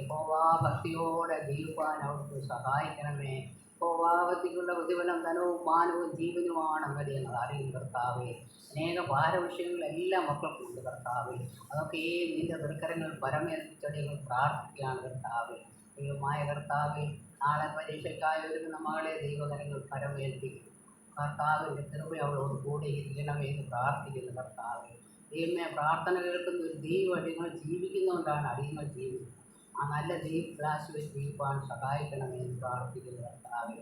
യഹോവാ ഭക്തിയോടെ ജീവിപ്പാൻ അവർക്ക് സഹായിക്കണമേ. യഹോവാഭക്തിക്കുള്ള പ്രതിഫലം ധനവും മാനവും ജീവനുമാണെന്ന് അടിയങ്ങൾ അറിയും കർത്താവേ. അനേക ഭാരവിഷയങ്ങളെല്ലാം മക്കൾക്കുണ്ട് കർത്താവേ. അതൊക്കെ നിന്റെ ദുർക്കരങ്ങൾ പരമേൽപ്പിച്ചടിയങ്ങൾ പ്രാർത്ഥിക്കുകയാണ് കർത്താവേ. ദൈവമായ കർത്താവേ, നാളെ പരീക്ഷയ്ക്കായി ഒരുങ്ങുന്ന മകളെ ദൈവകരങ്ങൾ പരമേൽപ്പിക്കും കർത്താവിൻ്റെ കൃപ അവളോട് കൂടെ ഇരിക്കണമെന്ന് പ്രാർത്ഥിക്കുന്നു കർത്താവേ. ദൈവമേ, പ്രാർത്ഥന കേൾക്കുന്ന ഒരു ദൈവം അടിയങ്ങൾ ജീവിക്കുന്നതുകൊണ്ടാണ് അടിയങ്ങൾ ജീവിക്കുന്നത്. ആ നല്ല ദൈവക്ലാസ് വെച്ച് ജീവിപ്പാൻ സഹായിക്കണമെന്ന് പ്രാർത്ഥിക്കുന്നു കർത്താവേ.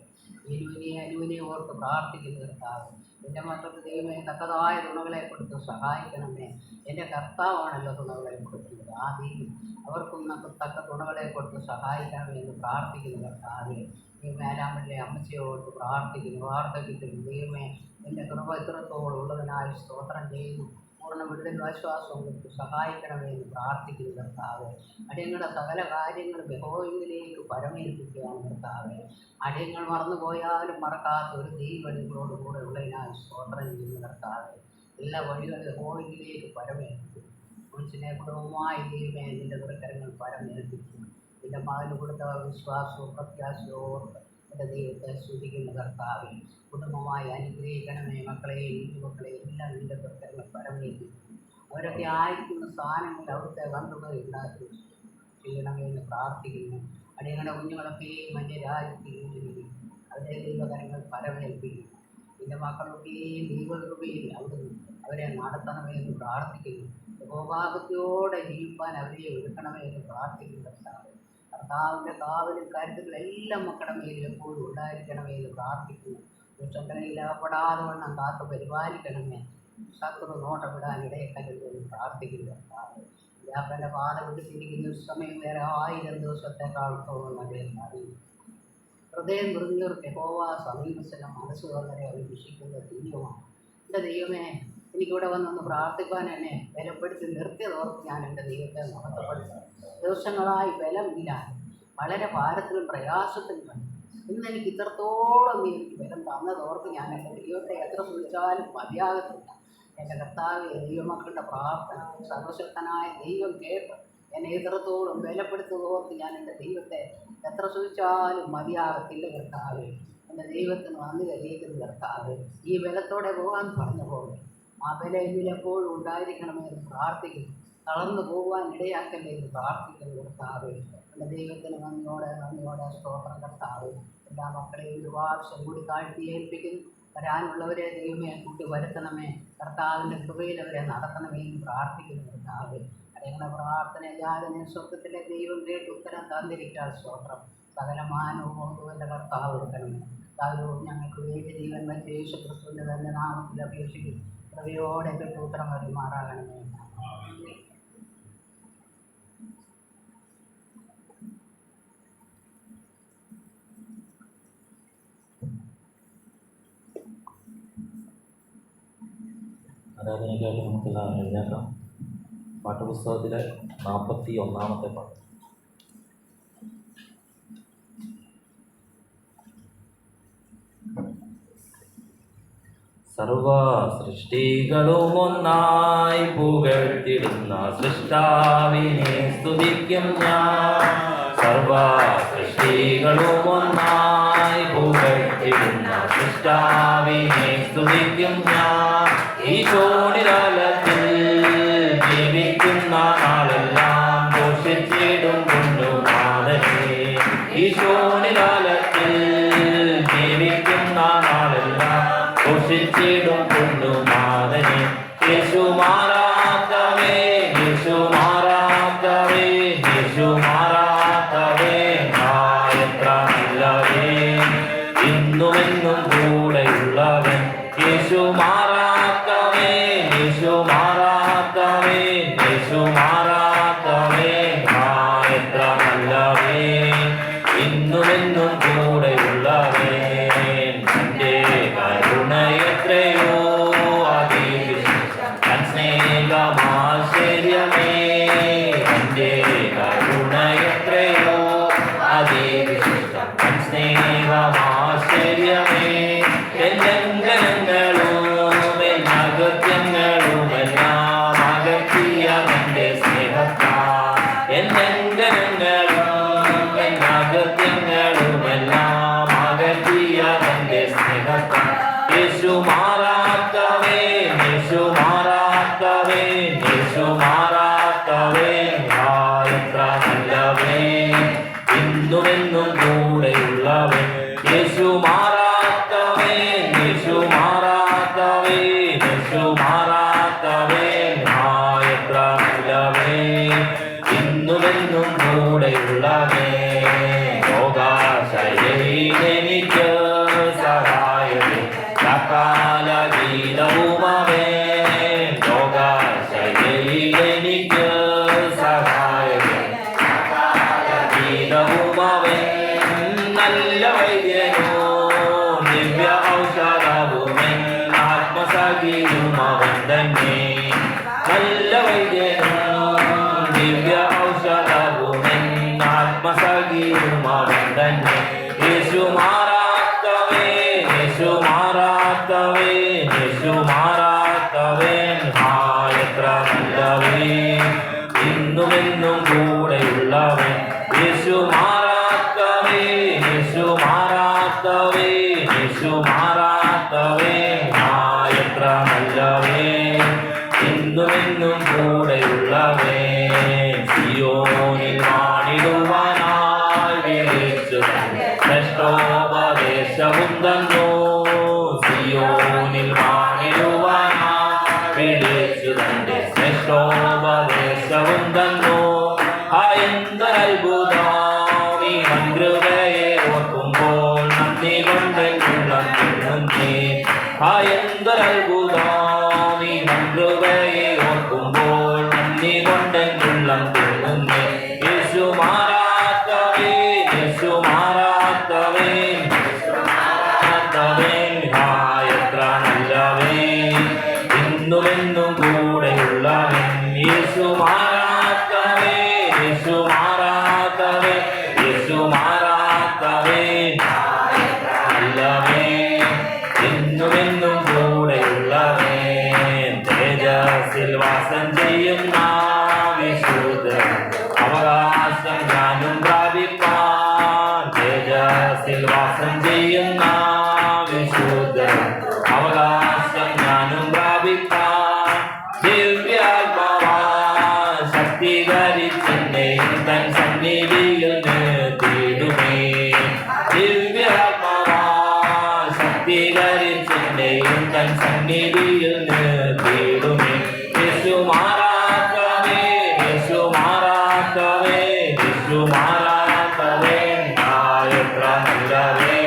അനുവിനെ ഓർത്ത് പ്രാർത്ഥിക്കുന്നു കർത്താവേ. എൻ്റെ മക്കൾക്ക് ദൈവമേ തക്കതായ തുണകളെ കൊടുത്ത് സഹായിക്കണമേ. എൻ്റെ കർത്താവാണല്ലോ തുണകളെ കൊടുക്കുന്നത്. ആ ദൈവം അവർക്കും തക്ക തുണകളെ കൊടുത്ത് സഹായിക്കണമെന്ന് പ്രാർത്ഥിക്കുന്നു കർത്താവേ. മേലാമല്ലേ അമ്മച്ചയോട് പ്രാർത്ഥിക്കുന്നു. വാർത്ത കിട്ടുന്നു ദൈവമേ. എൻ്റെ കൃപ ഇത്രത്തോളം ഉള്ളതിനായി സ്തോത്രം ചെയ്യുന്നു. പൂർണ്ണ വിടുതൽ ആശ്വാസവും കൊടുത്ത് സഹായിക്കണമെന്ന് പ്രാർത്ഥിക്കുന്നു കർത്താവേ. അടിയങ്ങളുടെ സകല കാര്യങ്ങളും യഹോവയിലേക്ക് പരമേൽപ്പിക്കുകയാണ് കർത്താവേ. അടിയങ്ങൾ മറന്നുപോയാലും മറക്കാത്ത ഒരു ദൈവങ്ങളോട് കൂടെ ഉള്ളതിനായി സ്തോത്രം ചെയ്യുന്നു കർത്താവേ. എല്ലാ വഴികളും യഹോവയിലേക്ക് പരമേൽപ്പിക്കും. മനുഷ്യനെ കുടുംബമായി ദൈവമേ നിൻ്റെ ദുർക്കരങ്ങൾ പരമേൽപ്പിക്കും. എൻ്റെ മകന് കൊടുത്ത വിശ്വാസവും പ്രത്യാശയും എൻ്റെ ദൈവത്തെ സ്തുതിക്കുന്ന കർത്താവേ. കുടുംബമായി അനുഗ്രഹിക്കണമേ. മക്കളെയും മക്കളെയും എല്ലാം നിൻ്റെ ദുർക്കരങ്ങൾ പരമേൽപ്പിക്കും. അവരൊക്കെ ആയിരിക്കുന്ന സ്ഥാനങ്ങളിൽ അവിടുത്തെ വന്നുകൾ ഉണ്ടാക്കി ചെയ്യണമെന്ന് പ്രാർത്ഥിക്കുന്നു. അടിയങ്ങളുടെ കുഞ്ഞുങ്ങളൊക്കെ മന്യരാജ്യത്തിൽ അവരെ ദൈവകരങ്ങൾ പരമേൽപ്പിക്കും. എൻ്റെ മക്കളൊക്കെയും ദൈവകൃപയിൽ അവിടുന്ന് അവരെ നടത്തണമെന്ന് പ്രാർത്ഥിക്കുന്നു. യഹോവാഭക്തിയോടെ ജീവിപ്പാൻ അവരെ ഒരുക്കണമെന്ന് പ്രാർത്ഥിക്കുന്നു കർത്താവേ. കർത്താവിൻ്റെ കാവലും കരുത്തുകളെല്ലാം മക്കളുടെ മേൽ എപ്പോഴും ഉണ്ടായിരിക്കണമെന്ന് പ്രാർത്ഥിക്കുന്നു. ദുഷ്ടങ്കയിലപ്പെടാതെ വണ്ണം കാത്തു പരിപാലിക്കണമേ. ശത്രു നോട്ടമിടാൻ ഇടയക്കരുതെന്ന് പ്രാർത്ഥിക്കുന്നു കർത്താവേ. വ്യാപന്റെ പാത വിട്ടിരിക്കുന്ന ഒരു സമയം വേറെ 1000 ദിവസത്തേക്കാൾ തോന്നുന്നതെന്ന് അറിയും. ഹൃദയം മുറിഞ്ഞവർക്ക് യഹോവ സമീപസ്ഥലം മനസ്സ് വളരെ അഭിഷേകിക്കുന്ന ദൈവമാണ്. എൻ്റെ ദൈവമേ, എനിക്കിവിടെ വന്നൊന്ന് പ്രാർത്ഥിക്കാൻ എന്നെ ബലപ്പെടുത്തി നിർത്തിയതോർത്ത് ഞാൻ എൻ്റെ ദൈവത്തെ മഹത്വപ്പെടുത്തുന്നു. ദിവസങ്ങളായി ബലമില്ല, വളരെ ഭാരത്തിലും പ്രയാസത്തിലും കണ്ടു. ഇന്ന് എനിക്ക് ഇത്രത്തോളം എനിക്ക് ബലം തന്നതോർത്ത് ഞാൻ എൻ്റെ ദൈവത്തെ എത്ര ശ്രമിച്ചാലും മതിയാകത്തില്ല. എൻ്റെ കർത്താവ് ദൈവമക്കളുടെ പ്രാർത്ഥന സർവശക്തനായ ദൈവം കേട്ട് എന്നെ ഇത്രത്തോളം ബലപ്പെടുത്തുന്നതോർത്ത് ഞാൻ എൻ്റെ ദൈവത്തെ എത്ര ശ്രമിച്ചാലും മതിയാകത്തില്ല കർത്താവേ. എൻ്റെ ദൈവത്തിന് നന്ദി അറിയിക്കുന്ന കർത്താവേ. ഈ ബലത്തോടെ പോകാൻ പറഞ്ഞു പോലെ ആ ബലം ഇതിലെപ്പോഴും ഉണ്ടായിരിക്കണമെന്ന് പ്രാർത്ഥിക്കുന്നു. തളർന്നു പോകുവാൻ ഇടയാക്കല്ലേ എന്ന് പ്രാർത്ഥിക്കുന്നു കർത്താവേ. എൻ്റെ ദൈവത്തിന് നന്ദിയോടെ സ്തോത്രം കർത്താവേ. എല്ലാ മക്കളെയും ഒരുപാട് കൂടി താഴ്ത്തി ഏൽപ്പിക്കുന്നു. വരാനുള്ളവരെ ദൈവമേ കൂട്ടി വരുത്തണമേ. കർത്താവിൻ്റെ കൃപയിൽ അവരെ നടത്തണമേ എന്ന് പ്രാർത്ഥിക്കുന്നു കർത്താവേ. ഞങ്ങളുടെ പ്രാർത്ഥന യാതൊരു സ്വർഗത്തിലെ ദൈവം കേട്ട് ഉത്തരം തന്നിരിക്കാൻ സ്തോത്രം. സകല മാനവും എൻ്റെ കർത്താവ് എടുക്കണമേ. കർത്താവിനോട് ഞങ്ങൾക്ക് വേണ്ടി ജീവൻ വെച്ച് യേശു ക്രിസ്തുവിൻ്റെ തന്നെ നാമത്തിൽ അപേക്ഷിക്കും. കൃപയോടെ കേട്ട് ഉത്തരം വരുമാറാകണമേ. ആരാധനയ്ക്കായിട്ട് നമുക്കെല്ലാം എഴുന്നേക്കാം. പാഠപുസ്തകത്തിലെ 41-ാമത്തെ പാട്ട്. സർവ സൃഷ്ടികളും ഒന്നായി പുകഴ്ത്തിടുന്ന സൃഷ്ടാവിനെ സ്തുതിക്കും ഞാൻ. സർവ സൃഷ്ടികളും ഒന്നായി പുകഴ്ത്തിടുന്ന സൃഷ്ടാവിനെ സ്തുതിക്കും ഞാൻ. ഈശോനിരാലത്തിൽ ജീവിക്കുന്ന നാളെല്ലാം ഘോഷിച്ചിടും കൊണ്ടുമാതനെ. ഈശോനിരാലത്തിൽ ജീവിക്കുന്ന നാളെല്ലാം ഘോഷിച്ചിടും കൊണ്ടുമാതനെ. യേശു മാറാത്തവേ, യേശു മാറാത്തവേ, യേശു മാറാത്തവേ, എത്ര നല്ലവേ. യേശു മാറാത്തവേ യേശു മാറാത്തവേ യേശു മാറാത്തവേ എത്ര നല്ലവേ ഇന്നുമെന്നും കൂടെയുള്ളവേ എൻ്റെ കരുണയെത്രയോ അതിവിശിഷ്ടം സ്നേഹമാശ്ചര്യമേ എൻ്റെ കരുണയെത്രയോ അതിവിശിഷ്ടം സ്നേഹമാശ്ചര്യമേ ലംഘനങ്ങളും അകത്യങ്ങളുമെല്ലാം അകറ്റിയ എൻ്റെ സ്നേഹത്താൽ ലംഘനങ്ങളും അകത്യങ്ങളുമെല്ലാം അകറ്റിയ എൻ്റെ സ്നേഹത്താൽ യേശു മാറാത്തവേ യേശു മാറാത്തവേ യേശു മാറാത്തവേ എത്ര നല്ലവേ ഇന്നുമെന്നും കൂടെയുള്ളവൻ യേശു മാറാത്തവേ യേശു മാറാത്തവേ യേശു മാറാത്തവേ എത്ര നല്ലവേ ഇന്നുമെന്നും കൂടെയുള്ളവേ ലോകാശയനിക്ക് സഹായമേ സകാല ഗീതവുമവേ ലോകാശയനിക്ക് സഹായമേ ഗീതവുമവേ നല്ല വൈദ്യനോ ദിവ്യ ഔഷധവുമൻ ആത്മസഖിയും അവൻ തന്നെ നല്ല വൈദ്യനോ ദിവ്യ ഔഷധവുമൻ ആത്മസഖിയും അവൻ തന്നെ യേശു മാറാത്തവേ യേശു മാറാത്തവേ യേശു മാറാത്തവേ എത്ര നല്ലവേ ഇന്നുമെന്നും കൂടെയുള്ളവൻ യേശു മാറാത്തവേ യേശു മാറാത്തവേ യേശു മാറാത്തവേ എത്ര നല്ലവേ ഇന്നുമെന്നും കൂടെയുള്ളവേ സിയോനിൽ വാണിടുവാനായി വിളിച്ചു ശ്രേഷ്ഠോപദേശവും തന്നു സിയോനിൽ വാണിടുവാനായി വിളിച്ചു തന്റെ ശ്രേഷ്ഠോപദേശവും തന്നു എന്തൊരത്ഭുതം ഈ കൃപയെ ഓർക്കുമ്പോൾ നന്ദി കൊണ്ടുള്ള എന്തൊരത്ഭുതം ഈ കൃപയെ ഓർക്കുമ്പോൾ നന്ദി കൊണ്ടുള്ള യേശു മാറാത്തവേ യേശു മാറാത്തവേ എത്ര നല്ലവേ ഇന്നുമെന്നും കൂടെയുള്ളവൻ യേശു മാറാത്തവേ യേശു മാറാത്തവേ യേശു മാറാത്തവേ നല്ലവേ എന്നുമെന്നും കൂടെയുള്ളവേ തേജസ്സിൽ വാസം ചെയ്യുന്ന വിശുദ്ധ അവകാശം ഞാനും പ്രാപിപ്പാൻ തേജസ്സിൽ വാസം ചെയ്യുന്ന വിശുദ്ധ അവകാശം ഞാനും പ്രാപിപ്പാൻ ദിവ്യാത്മാവാ ശക്തീകരിച്ചെന്നെ തൻ സന്നിധിയിൽ നിർത്തിയിടുമേ ദിവ്യാത്മാവാ ശക്തീകരിച്ചെന്നെ തൻ സന്നിധിയിൽ നിർത്തിയിടുമേ യേശു മാറാത്തവേ യേശു മാറാത്തവേ യേശു മാറാത്തവേ എത്ര നല്ലവേ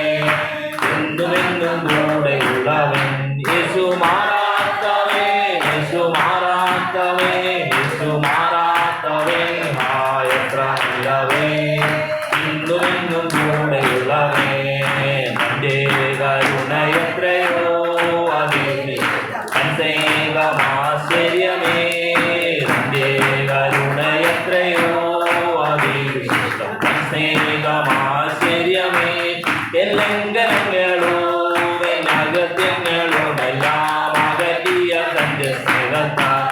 എന്നുമെന്നും കൂടെയുള്ളവൻ യേശു മാറാത്തവേ യേശു മാറാത്തവേ യേശു മാറാത്തവേ എത്ര നല്ലവേ ഇന്നുമെന്നും കൂടെയുള്ളവേ നിന്റെ കരുണയെത്രയോ അതിശയമാശ്ചര്യമേ നിന്റെ കരുണയെത്രയോ അതിശയമാശ്ചര്യമേ ലംഘനങ്ങളും അകത്യങ്ങളുമെല്ലാം അകറ്റിയ തന്റെ സ്നേഹത്താൽ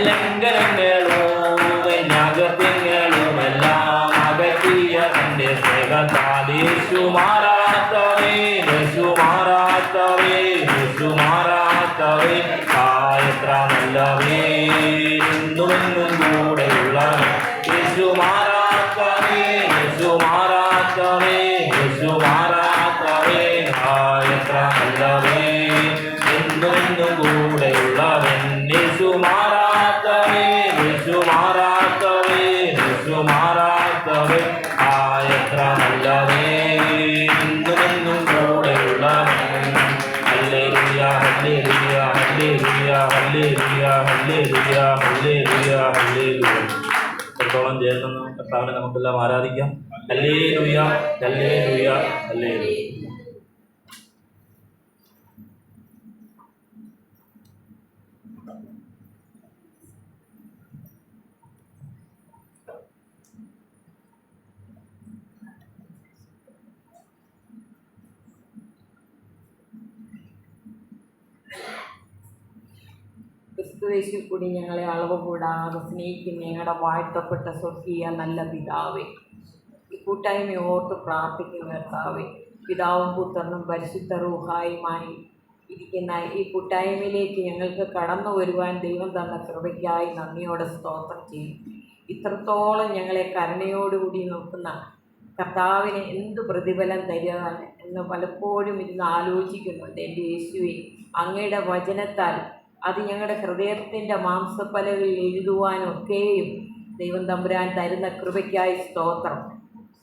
ലംഘനങ്ങളും അകത്യങ്ങളുമെല്ലാം അകറ്റിയ തന്റെ സ്നേഹത്താൽ യേശു മാറാത്തവേ യേശു മാറാത്തവേ യേശു മാറാത്തവേ എത്ര നല്ലവേ ഇന്നുമെന്നും കൂടെയുള്ളവൻ യേശു മാറാത്തവേ യേശു മാറാത്തവേ യേശു മാറാത്തവേ എത്ര നല്ലവേ എന്നുമെന്നും കൂടെയുള്ളവൻ യേശു മാറാത്തവേ യേശു മാറാത്തവേ യേശു മാറാത്തവേ എത്ര നല്ലവേ എന്നുമെന്നും കൂടെയുള്ളവൻ hallelujah hallelujah hallelujah hallelujah hallelujah hallelujah hallelujah hallelujah. എത്രത്തോളം ചേർന്ന് കർത്താവിനെ നമുക്കെല്ലാം ആരാധിക്കാം. Hallelujah hallelujah hallelujah. ക്രിസ്തുവേശു കൂടി ഞങ്ങളെ അളവ് കൂടാതെ സ്നേഹിക്കുന്ന ഞങ്ങളുടെ വാഴ്ത്തപ്പെട്ട സ്വർഗീയ നല്ല പിതാവേ, ഈ കൂട്ടായ്മ ഓർത്ത് പ്രാർത്ഥിക്കുന്ന കർത്താവേ, പിതാവും പുത്രനും പരിശുദ്ധ റൂഹായുമായി ഇരിക്കുന്ന ഈ കൂട്ടായ്മയിലേക്ക് ഞങ്ങൾക്ക് കടന്നു വരുവാൻ ദൈവം തന്ന കൃപയ്ക്കായി നന്ദിയോടെ സ്തോത്രം ചെയ്യും. ഇത്രത്തോളം ഞങ്ങളെ കരുണയോടുകൂടി നോക്കുന്ന കർത്താവിന് എന്ത് പ്രതിഫലം തരുക എന്ന് പലപ്പോഴും ഇരുന്ന് ആലോചിക്കുന്നുണ്ട്. എൻ്റെ യേശുവേ, അങ്ങയുടെ വചനത്താൽ അത് ഞങ്ങളുടെ ഹൃദയത്തിൻ്റെ മാംസപ്പലകളിൽ എഴുതുവാനൊക്കെയും ദൈവം തമ്പുരാൻ തരുന്ന കൃപയ്ക്കായി സ്തോത്രം.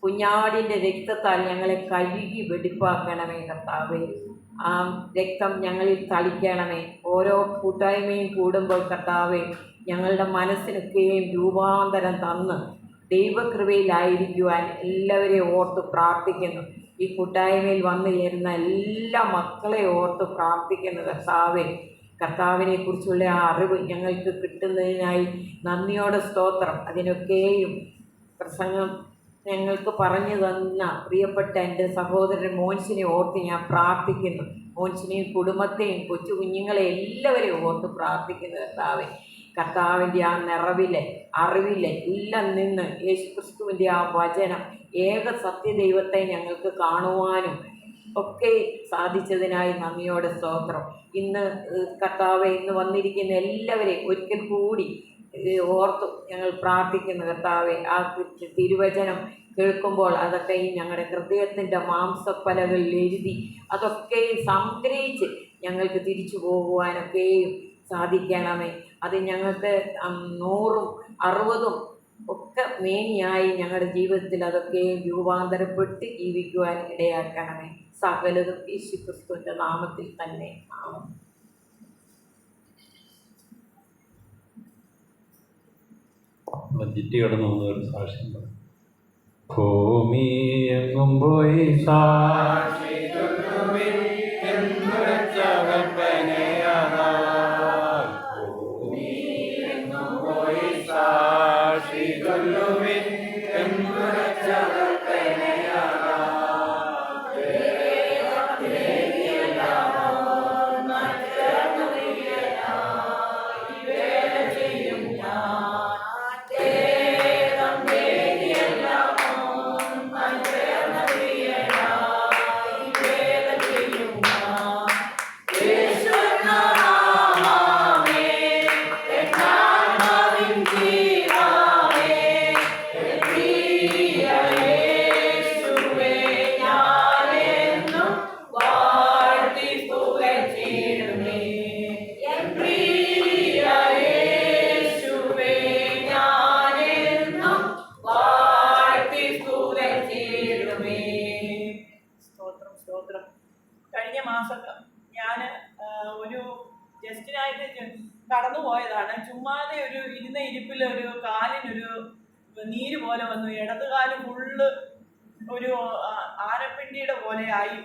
കുഞ്ഞാടിൻ്റെ രക്തത്താൽ ഞങ്ങളെ കഴുകി വെടിപ്പാക്കണമേ കർത്താവേ. ആ രക്തം ഞങ്ങളിൽ തളിക്കണമേ. ഓരോ കൂട്ടായ്മയും കൂടുമ്പോൾ കർത്താവേ, ഞങ്ങളുടെ മനസ്സിനൊക്കെയും രൂപാന്തരം തന്ന് ദൈവകൃപയിലായിരിക്കുവാൻ എല്ലാവരെയും ഓർത്ത് പ്രാർത്ഥിക്കുന്നു. ഈ കൂട്ടായ്മയിൽ വന്നു ചേരുന്ന എല്ലാ മക്കളെ ഓർത്ത് പ്രാർത്ഥിക്കുന്നു കർത്താവേ. കർത്താവിനെ കുറിച്ചുള്ള ആ അറിവ് ഞങ്ങൾക്ക് കിട്ടുന്നതിനായി നന്ദിയോടെ സ്തോത്രം. അതിനൊക്കെയും പ്രസംഗം ഞങ്ങൾക്ക് പറഞ്ഞു തന്ന പ്രിയപ്പെട്ട എൻ്റെ സഹോദരൻ മോൻസിനെ ഓർത്ത് ഞാൻ പ്രാർത്ഥിക്കുന്നു. മോൻസിനെയും കുടുംബത്തെയും കൊച്ചു കുഞ്ഞുങ്ങളെ എല്ലാവരെയും ഓർത്ത് പ്രാർത്ഥിക്കുന്നു കർത്താവെ. കർത്താവിൻ്റെ ആ നിറവിലെ അറിവിലെ എല്ലാം നിന്ന് യേശുക്രിസ്തുവിൻ്റെ ആ വചനം ഏക സത്യദൈവത്തെ ഞങ്ങൾക്ക് കാണുവാനും ഒക്കെ സാധിച്ചതിനായി നന്ദിയോടെ സ്തോത്രം. ഇന്ന് കർത്താവെ, ഇന്ന് വന്നിരിക്കുന്ന എല്ലാവരെയും ഒരിക്കൽ കൂടി ഓർത്തു ഞങ്ങൾ പ്രാർത്ഥിക്കുന്നു കർത്താവെ. ആ തിരുവചനം കേൾക്കുമ്പോൾ അതൊക്കെയും ഞങ്ങളുടെ ഹൃദയത്തിൻ്റെ മാംസപ്പലകളിൽ എഴുതി അതൊക്കെയും സംഗ്രഹിച്ച് ഞങ്ങൾക്ക് തിരിച്ചു പോകുവാനൊക്കെയും സാധിക്കണമേ. അത് ഞങ്ങൾക്ക് 100ഉം 60ഉം ഒക്കെ മേനിയായി ഞങ്ങളുടെ ജീവിതത്തിൽ അതൊക്കെയും രൂപാന്തരപ്പെട്ട് ജീവിക്കുവാൻ ഇടയാക്കണമേ. സകലതും യേശുക്രിസ്തുവിൻ്റെ നാമത്തിൽ തന്നെ ആമേൻ. ജിറ്റി കടന്നു വന്ന ഒരു സാക്ഷ്യം പറയും. ഭൂമി എങ്ങും പോയി സാക്ഷി കഴിഞ്ഞ മാസം ഞാൻ ഒരു ജസ്റ്റിനായിട്ട് കടന്നു പോയതാണ്. ചുമ്മാതെ ഒരു ഇരുന്ന ഇരിപ്പിൽ ഒരു കാലിനൊരു നീര് പോലെ വന്നു. ഇടതുകാല് ഫുള്ള് ഒരു ആനപ്പിണ്ടിയുടെ പോലെ ആയി.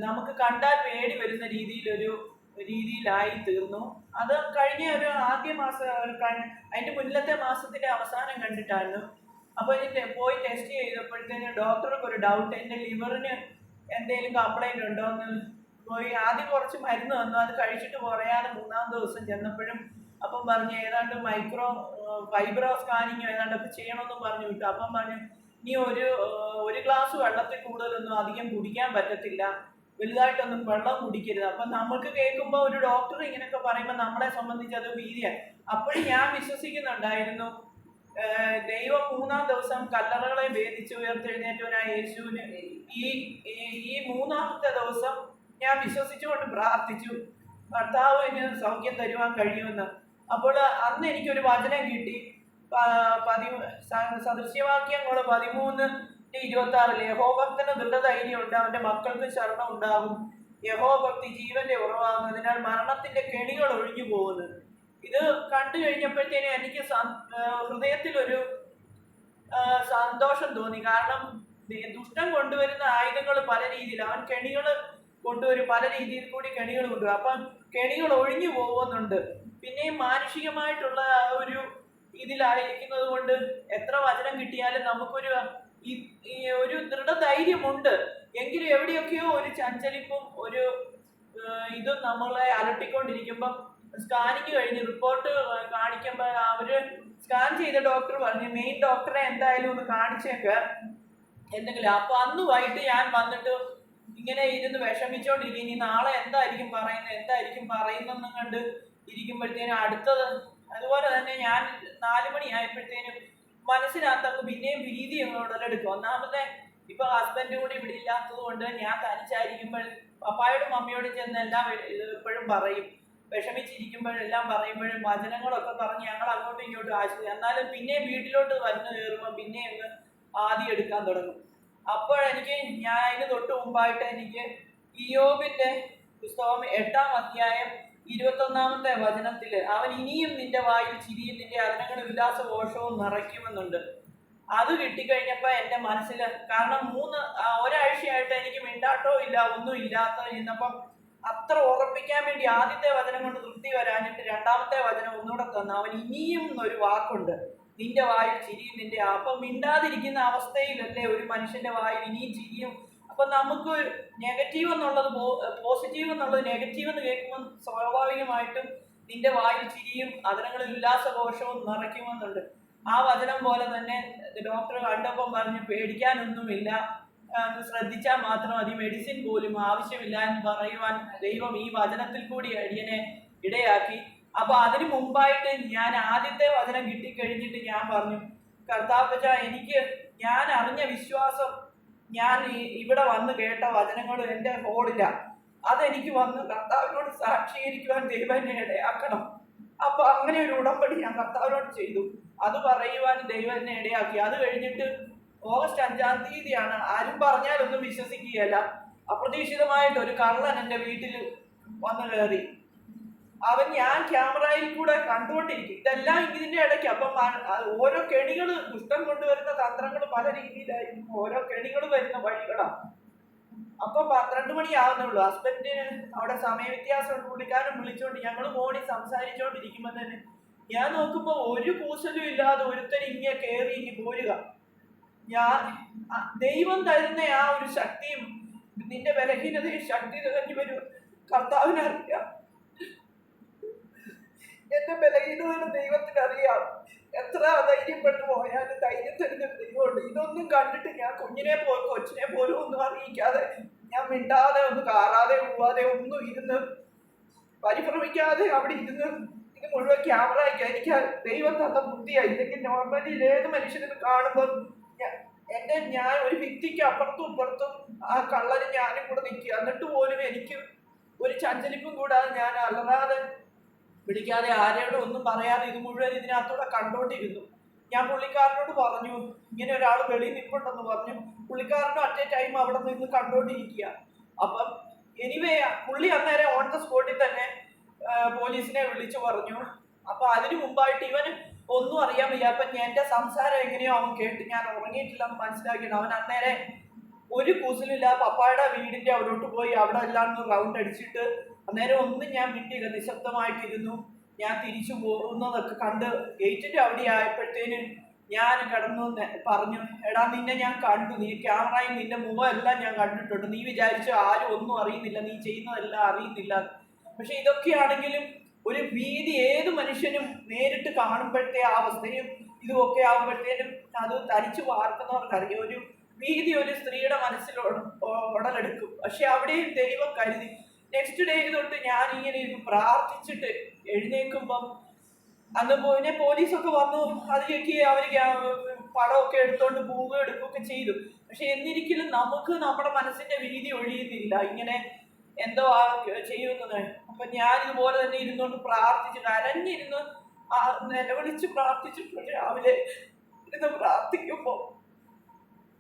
നമുക്ക് കണ്ടാൽ പേടി വരുന്ന രീതിയിലായി തീർന്നു. അത് കഴിഞ്ഞ ഒരു ആദ്യ മാസം അതിൻ്റെ മുന്നത്തെ മാസത്തിൻ്റെ അവസാനം കണ്ടിട്ടായിരുന്നു. അപ്പോൾ പോയി ടെസ്റ്റ് ചെയ്തപ്പോഴത്തേന് ഡോക്ടർക്ക് ഒരു ഡൗട്ട്, എൻ്റെ ലിവറിന് എന്തെങ്കിലും കംപ്ലൈൻറ്റ് ഉണ്ടോ എന്ന് പോയി. ആദ്യം കുറച്ച് മരുന്ന് തന്നു, അത് കഴിച്ചിട്ട് കുറയാതെ 3-ാം ദിവസം ചെന്നപ്പോഴും അപ്പം പറഞ്ഞ് ഏതാണ്ട് ഫൈബ്രോ സ്കാനിങ് ഏതാണ്ടൊക്കെ ചെയ്യണമെന്നും പറഞ്ഞു വിട്ടു. അപ്പം പറഞ്ഞു ഇനി ഒരു ഗ്ലാസ് വെള്ളത്തിൽ കൂടുതലൊന്നും അധികം കുടിക്കാൻ പറ്റത്തില്ല, വലുതായിട്ടൊന്നും വെള്ളം കുടിക്കരുത്. അപ്പം നമുക്ക് കേൾക്കുമ്പോൾ ഒരു ഡോക്ടർ ഇങ്ങനെയൊക്കെ പറയുമ്പോൾ നമ്മളെ സംബന്ധിച്ച് അത് ഭീതിയാണ്. അപ്പോഴും ഞാൻ വിശ്വസിക്കുന്നുണ്ടായിരുന്നു ദൈവം 3-ാം ദിവസം കല്ലറകളെ ഭേദിച്ച് ഉയർത്തെഴുന്നേറ്റവനായ യേശുവിന് ഈ 3-ാമത്തെ ദിവസം ഞാൻ വിശ്വസിച്ചുകൊണ്ട് പ്രാർത്ഥിച്ചു, കർത്താവിന് സൗഖ്യം തരുവാൻ കഴിയുമെന്ന്. അപ്പോൾ അന്ന് എനിക്കൊരു വചനം കിട്ടി. സദൃശ്യവാക്യങ്ങൾ 13:26 യഹോവത്തിന് ദൃഢധൈര്യമുണ്ട്, അവൻ്റെ മക്കൾക്ക് ശരണം ഉണ്ടാകും. യഹോഭക്തി ജീവന്റെ ഉറവാകുന്നതിനാൽ മരണത്തിന്റെ കെണികൾ ഒഴിഞ്ഞു പോകുന്നു. ഇത് കണ്ടു കഴിഞ്ഞപ്പോഴത്തേനും എനിക്ക് ഹൃദയത്തിലൊരു സന്തോഷം തോന്നി. കാരണം ദുഷ്ടൻ കൊണ്ടുവരുന്ന ആയുധങ്ങൾ പല രീതിയിൽ, അവൻ കെണികൾ കൊണ്ടുവരും, പല രീതിയിൽ കൂടി കെണികൾ കൊണ്ടുവരും. അപ്പം കെണികൾ ഒഴിഞ്ഞു പോകുന്നുണ്ട്. പിന്നെയും മാനുഷികമായിട്ടുള്ള ഒരു ഇതിലായിരിക്കുന്നത് കൊണ്ട് എത്ര വചനം കിട്ടിയാലും നമുക്കൊരു ഒരു ദൃഢധൈര്യമുണ്ട്. എങ്കിലും എവിടെയൊക്കെയോ ഒരു ചഞ്ചലിപ്പും ഒരു ഇതും നമ്മളെ അലട്ടിക്കൊണ്ടിരിക്കുമ്പം സ്കാനിങ് കഴിഞ്ഞ് റിപ്പോർട്ട് കാണിക്കുമ്പോൾ അവർ സ്കാൻ ചെയ്ത ഡോക്ടർ പറഞ്ഞു മെയിൻ ഡോക്ടറെ എന്തായാലും ഒന്ന് കാണിച്ചേക്ക് എന്തെങ്കിലും. അപ്പോൾ അന്ന് വൈകിട്ട് ഞാൻ വന്നിട്ട് ഇങ്ങനെ ഇരുന്ന് വിഷമിച്ചോണ്ടിരിക്കും, ഇനി നാളെ എന്തായിരിക്കും പറയുന്നതെന്നും കണ്ട് ഇരിക്കുമ്പോഴത്തേനും അടുത്തത് അതുപോലെ തന്നെ ഞാൻ 4 മണിയായപ്പോഴത്തേനും മനസ്സിനകത്തൊക്കെ പിന്നെയും ഭീതി ഉടലെടുക്കും. ഒന്നാമത്തെ ഇപ്പൊ ഹസ്ബൻഡ് കൂടി ഇവിടെ ഇല്ലാത്തത് കൊണ്ട് ഞാൻ തനിച്ചായിരിക്കുമ്പോൾ പപ്പായോടും മമ്മിയോടും ചെന്ന് എല്ലാം എപ്പോഴും പറയും, വിഷമിച്ചിരിക്കുമ്പോഴെല്ലാം പറയുമ്പോഴും വചനങ്ങളൊക്കെ പറഞ്ഞ് ഞങ്ങൾ അങ്ങോട്ടും ഇങ്ങോട്ടും ആശ്രയിക്കും. എന്നാലും പിന്നെയും വീട്ടിലോട്ട് വന്ന് കയറുമ്പോൾ പിന്നെ അങ്ങ് ആദ്യം എടുക്കാൻ തുടങ്ങും. അപ്പോഴെനിക്ക് ഞാൻ അതിന് തൊട്ട് മുമ്പായിട്ട് എനിക്ക് ഇയ്യോബിന്റെ പുസ്തകം 8-ാം അധ്യായം 21-ാമത്തെ വചനത്തിൽ അവൻ ഇനിയും നിന്റെ വായിൽ ചിരിയും നിന്റെ അധരങ്ങൾ ഉല്ലാസഘോഷവും നിറയ്ക്കുമെന്നുണ്ട്. അത് കിട്ടിക്കഴിഞ്ഞപ്പോൾ എൻ്റെ മനസ്സിൽ, കാരണം ഒരാഴ്ചയായിട്ട് എനിക്ക് മിണ്ടാട്ടോ ഇല്ല, ഒന്നും ഇല്ലാത്ത ഇരുന്നപ്പം അത്ര ഉറപ്പിക്കാൻ വേണ്ടി ആദ്യത്തെ വചനം കൊണ്ട് തൃപ്തി വരാനിട്ട് 2-ാമത്തെ വചനം ഒന്നുകൂടെ തന്നു. അവൻ ഇനിയും എന്നൊരു വാക്കുണ്ട്, നിന്റെ വായിൽ ചിരിയും നിന്റെ. അപ്പം മിണ്ടാതിരിക്കുന്ന അവസ്ഥയിലല്ലേ ഒരു മനുഷ്യന്റെ വായിൽ ഇനിയും ചിരിയും. അപ്പം നമുക്ക് നെഗറ്റീവ് എന്നുള്ളത് പോസിറ്റീവ് എന്നുള്ളത് നെഗറ്റീവ് എന്ന് കേൾക്കുമ്പോൾ സ്വാഭാവികമായിട്ടും നിന്റെ വായിൽ ചിരിയും അധരങ്ങളിൽ ഉല്ലാസഘോഷവും നിറയ്ക്കുമെന്നുണ്ട്. ആ വചനം പോലെ തന്നെ ഡോക്ടർ കണ്ടപ്പം പറഞ്ഞു പേടിക്കാനൊന്നുമില്ല, ശ്രദ്ധിച്ചാൽ മാത്രം മതി, മെഡിസിൻ പോലും ആവശ്യമില്ല എന്ന് പറയുവാൻ ദൈവം ഈ വചനത്തിൽ കൂടി അടിയനെ ഇടയാക്കി. അപ്പൊ അതിനു മുമ്പായിട്ട് ഞാൻ ആദ്യത്തെ വചനം കിട്ടിക്കഴിഞ്ഞിട്ട് ഞാൻ പറഞ്ഞു, കർത്താവച്ച എനിക്ക് ഞാൻ അറിഞ്ഞ വിശ്വാസം, ഞാൻ ഇവിടെ വന്ന് കേട്ട വചനങ്ങൾ എൻ്റെ ഹോളില്ല, അതെനിക്ക് വന്ന് കർത്താവിനോട് സാക്ഷീകരിക്കുവാൻ ദൈവം എന്നെ ഇടയാക്കണം. അപ്പൊ അങ്ങനെ ഒരു ഉടമ്പടി ഞാൻ കർത്താവിനോട് ചെയ്തു. അത് പറയുവാൻ ദൈവം എന്നെ ഇടയാക്കി. അത് കഴിഞ്ഞിട്ട് ഓഗസ്റ്റ് 5-ാം തീയതിയാണ്, ആരും പറഞ്ഞാലൊന്നും വിശ്വസിക്കുകയല്ല, അപ്രതീക്ഷിതമായിട്ട് ഒരു കള്ളൻ എൻ്റെ വീട്ടിൽ വന്നു കയറി. അവൻ ഞാൻ ക്യാമറയിൽ കൂടെ കണ്ടുകൊണ്ടിരിക്കും, ഇതെല്ലാം ഇതിന്റെ ഇടയ്ക്ക്. അപ്പം ഓരോ കെണികൾ, ദുഷ്ടം കൊണ്ടുവരുന്ന തന്ത്രങ്ങൾ പല രീതിയിലായിരിക്കും, ഓരോ കെണികൾ വരുന്ന വഴികളാണ്. അപ്പം 12 മണിയാവുന്നുള്ളൂ. ഹസ്ബൻഡിന് അവിടെ സമയവ്യത്യാസമുണ്ട്, പുള്ളിക്കാരൻ വിളിച്ചോണ്ട് ഞങ്ങൾ മോണി സംസാരിച്ചോണ്ടിരിക്കുമ്പോൾ തന്നെ ഞാൻ നോക്കുമ്പോൾ ഒരു കൂസലും ഇല്ലാതെ ഒരുത്തൻ ഇങ്ങനെ കയറി ഇനി പോരുക. ഞാൻ ദൈവം തരുന്ന ആ ഒരു ശക്തിയും നിന്റെ ബലഹീനതയും ശക്തി തികഞ്ഞു വരും. കർത്താവിനറിയാം, എന്റെ ബലഹീനതയുടെ ദൈവത്തിനറിയാം. എത്ര ധൈര്യപ്പെട്ടു പോയാലും ധൈര്യം തരുന്ന ദൈവമുണ്ട്. ഇതൊന്നും കണ്ടിട്ട് ഞാൻ കൊച്ചിനെ പോലും ഒന്നും അറിയിക്കാതെ, ഞാൻ മിണ്ടാതെ, ഒന്ന് കാറാതെ പോവാതെ, ഒന്നും ഇരുന്ന് പരിഭ്രമിക്കാതെ അവിടെ ഇരുന്ന് ഇത് മുഴുവൻ ക്യാമറ എനിക്ക് ദൈവം തന്ന ബുദ്ധിയായി. ഇല്ലെങ്കിൽ നോർമലി ഏത് മനുഷ്യനും കാണുമ്പോൾ ഞാൻ ഒരു വ്യക്തിക്ക് അപ്പുറത്തും ഇപ്പുറത്തും ആ കള്ളനും ഞാനും കൂടെ നിൽക്കുക. എന്നിട്ട് പോലും എനിക്ക് ഒരു ചഞ്ചലിപ്പും കൂടാതെ ഞാൻ അലറാതെ പിടിക്കാതെ ആരോടും ഒന്നും പറയാതെ ഇത് മുഴുവൻ ഇതിനകത്തൂടെ കണ്ടോണ്ടിരുന്നു. ഞാൻ പുള്ളിക്കാരനോട് പറഞ്ഞു ഇങ്ങനെ ഒരാൾ വെളിയിൽ നിൽപ്പുണ്ടെന്ന് പറഞ്ഞു. പുള്ളിക്കാരനും അറ്റ് എ ടൈം അവിടെ നിന്ന് കണ്ടോണ്ടിരിക്കുക. അപ്പം എനിവേ പുള്ളി അന്നേരം ഓൺ ദ സ്പോട്ടിൽ തന്നെ പോലീസിനെ വിളിച്ചു പറഞ്ഞു. അപ്പൊ അതിനു മുമ്പായിട്ട് ഇവന് ഒന്നും അറിയാൻ വയ്യ. അപ്പൊ എൻ്റെ സംസാരം എങ്ങനെയോ അവൻ കേട്ട് ഞാൻ ഉറങ്ങിയിട്ടില്ലെന്ന് മനസ്സിലാക്കിയിട്ട് അവൻ അന്നേരം ഒരു കൂസലില്ല പപ്പായുടെ വീടിന്റെ അവിടോട്ട് പോയി അവിടെ എല്ലാം റൗണ്ട് അടിച്ചിട്ട് അന്നേരം ഒന്നും ഞാൻ വിട്ടില്ല, നിശബ്ദമായിട്ടിരുന്നു. ഞാൻ തിരിച്ചു പോകുന്നതൊക്കെ കണ്ട് ഗേറ്റിന്റെ അവിടെ ആയപ്പോഴത്തേനും ഞാൻ കിടന്നു പറഞ്ഞു, എടാ നിന്നെ ഞാൻ കണ്ടു, നീ ക്യാമറയിൽ നിന്റെ മുഖം എല്ലാം ഞാൻ കണ്ടിട്ടുണ്ട്, നീ വിചാരിച്ചു ആരും ഒന്നും അറിയുന്നില്ല, നീ ചെയ്യുന്നതെല്ലാം അറിയുന്നില്ല. പക്ഷെ ഇതൊക്കെയാണെങ്കിലും ഒരു ഭീതി ഏത് മനുഷ്യനും നേരിട്ട് കാണുമ്പോഴത്തെ ആ അവസ്ഥയും ഇതുമൊക്കെ ആകുമ്പോഴത്തേനും അത് തനിച്ചു വാർക്കുന്നവർക്കറിയാം. ഒരു ഭീതി ഒരു സ്ത്രീയുടെ മനസ്സിൽ ഉടലെടുക്കും. പക്ഷെ അവിടെയും ദൈവം കരുതി. നെക്സ്റ്റ് ഡേ തൊട്ട് ഞാൻ ഇങ്ങനെ ഇരുന്ന് പ്രാർത്ഥിച്ചിട്ട് എഴുന്നേൽക്കുമ്പം അന്ന് പിന്നെ പോലീസൊക്കെ വന്നു, അതിലേക്ക് അവർ പടമൊക്കെ എടുത്തോണ്ട് പോവുകയും എടുക്കുകയൊക്കെ ചെയ്തു. പക്ഷെ എന്നിരിക്കലും നമുക്ക് നമ്മുടെ മനസ്സിന്റെ ഭീതി ഒഴിയുന്നില്ല, ഇങ്ങനെ എന്തോ ചെയ്യുന്നത്. അപ്പൊ ഞാൻ ഇതുപോലെ തന്നെ ഇരുന്നോണ്ട് പ്രാർത്ഥിച്ചു, കരഞ്ഞിരുന്ന് നിലവിളിച്ച് പ്രാർത്ഥിച്ചിട്ട് രാവിലെ ഇരുന്ന് പ്രാർത്ഥിക്കുമ്പോൾ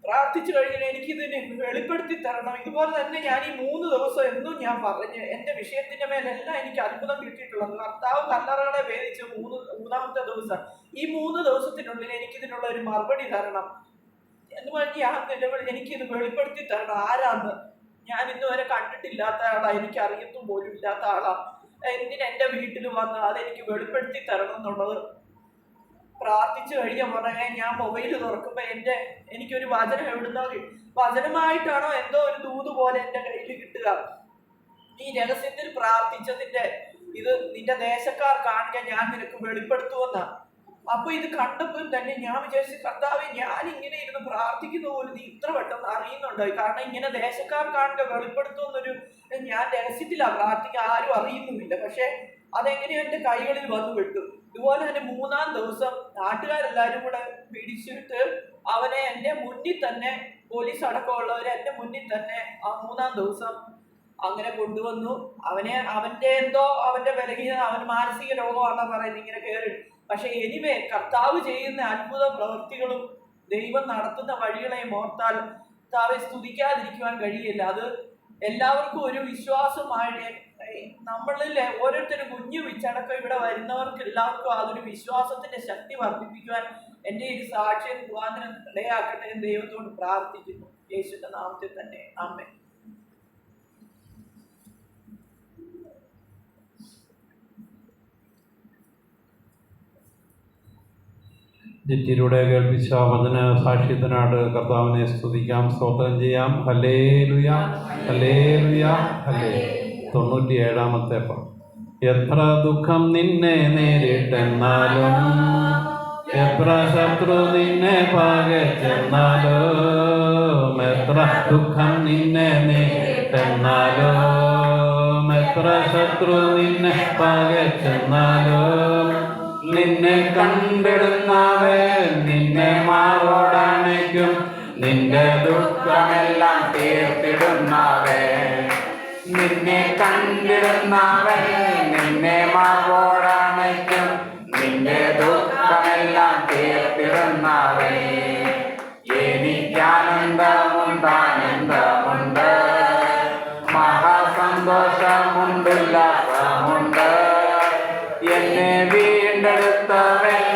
പ്രാർത്ഥിച്ചു കഴിഞ്ഞാൽ എനിക്കിതിനെ വെളിപ്പെടുത്തി തരണം. ഇതുപോലെ തന്നെ ഞാൻ ഈ 3 ദിവസം എന്നും ഞാൻ പറഞ്ഞ് എൻ്റെ വിഷയത്തിൻ്റെ മേലെല്ലാം എനിക്ക് അത്ഭുതം കിട്ടിയിട്ടുള്ളത്. കർത്താവ് കല്ലറകളെ ഭേദിച്ച് മൂന്നാമത്തെ ദിവസം ഈ 3 ദിവസത്തിനുള്ളിൽ എനിക്കിതിനുള്ള ഒരു മറുപടി തരണം എന്ന് പറഞ്ഞ് ഞാൻ എനിക്കിത് വെളിപ്പെടുത്തി തരണം. ആരാന്ന് ഞാൻ ഇന്നുവരെ കണ്ടിട്ടില്ലാത്ത ആളാ, എനിക്ക് അറിയത്തും പോലും ഇല്ലാത്ത ആളാ. എന്തിന് എൻ്റെ വീട്ടിൽ വന്ന് അതെനിക്ക് വെളിപ്പെടുത്തി തരണം എന്നുള്ളത് പ്രാർത്ഥിച്ചു കഴിഞ്ഞ പുറകെ ഞാൻ മൊബൈൽ തുറക്കുമ്പോൾ എനിക്കൊരു വചനം എവിടുന്നോ വചനമായിട്ടാണോ എന്തോ ഒരു ദൂത് പോലെ എൻ്റെ കയ്യിൽ കിട്ടുക. ഈ രഹസ്യത്തിൽ പ്രാർത്ഥിച്ചതിൻ്റെ ഇത് നിന്റെ ദേശക്കാർ കാണിക്കാൻ ഞാൻ നിനക്ക് വെളിപ്പെടുത്തുമെന്നാ. അപ്പൊ ഇത് കണ്ടപ്പോൾ തന്നെ ഞാൻ വിചാരിച്ചു, കർത്താവെ, ഞാൻ ഇങ്ങനെ ഇരുന്ന് പ്രാർത്ഥിക്കുന്ന പോലും നീ ഇത്ര പെട്ടെന്ന് അറിയുന്നുണ്ടോ? കാരണം ഇങ്ങനെ ദേശക്കാർ കാണുക വെളിപ്പെടുത്തുമെന്നൊരു ഞാൻ രഹസ്യത്തിലാണ് പ്രാർത്ഥിക്കുക, ആരും അറിയുന്നുമില്ല. പക്ഷെ അതെങ്ങനെയോ എൻ്റെ കൈകളിൽ വന്നു വിട്ടു. ഇതുപോലെ തന്നെ 3-ാം ദിവസം നാട്ടുകാരെല്ലാവരും കൂടെ പിടിച്ചിട്ട് അവനെ എൻ്റെ മുന്നിൽ തന്നെ, പോലീസ് അടക്കമുള്ളവരെ എൻ്റെ മുന്നിൽ തന്നെ ആ 3-ാം ദിവസം അങ്ങനെ കൊണ്ടുവന്നു. അവൻ്റെ എന്തോ അവൻ്റെ ബലഹീനത, അവൻ മാനസിക രോഗമാണെന്ന് പറയുന്നത് ഇങ്ങനെ കയറി. പക്ഷെ എനിവേ കർത്താവ് ചെയ്യുന്ന അത്ഭുത പ്രവൃത്തികളും ദൈവം നടത്തുന്ന വഴികളെയും ഓർത്താൽ കർത്താവെ സ്തുതിക്കാതിരിക്കുവാൻ കഴിയില്ല. അത് എല്ലാവർക്കും ഒരു വിശ്വാസമായി നമ്മളിൽ ഓരോരുത്തരും കുഞ്ഞു വിച്ചടക്കം ഇവിടെ വരുന്നവർക്ക് എല്ലാവർക്കും അതൊരു വിശ്വാസത്തിന്റെ ശക്തി വർദ്ധിപ്പിക്കുവാൻ എൻ്റെ ഈ സാക്ഷ്യം മുഖാന്തരം ഇടയാക്കട്ടെ എന്ന് ദൈവത്തോട് പ്രാർത്ഥിക്കുന്നു. യേശുവിന്റെ നാമത്തിൽ തന്നെ ആമേൻ. നെറ്റിലൂടെ കേൾപ്പിച്ച വചന സാക്ഷ്യത്തിനാട് കർത്താവിനെ സ്തുതിക്കാം, സ്തോത്രം ചെയ്യാം. ഹല്ലേലൂയ, ഹല്ലേലൂയ, ഹല്ലേ. 97-ാമത്തെ പാട്ട്. എത്ര ദുഃഖം നിന്നെ നേരിട്ടെന്നാലും, എത്ര ശത്രു നിന്നെ പകച്ചെന്നാലും, എത്ര ദുഃഖം നിന്നെ നേരിട്ടെന്നാലും, എത്ര ശത്രു നിന്നെ പകച്ചെന്നാലും, നിന്നെ കണ്ടിടുന്നവൻ നിന്നെ മാറോടണയ്ക്കും, നിന്റെ ദുഃഖമെല്ലാം തീർത്തിടുന്നവൻ. നിന്നെ കണ്ടിടുന്നവൻ നിന്നെ മാറോടണയ്ക്കും, നിന്റെ ദുഃഖമെല്ലാം തീർത്തിടുന്നവൻ. എനിക്കാനന്ദമുണ്ട്, മഹാസന്തോഷമുണ്ട്, ഉല്ലാസമുണ്ട്. എന്നെ വീണ്ടെടുത്തവൻ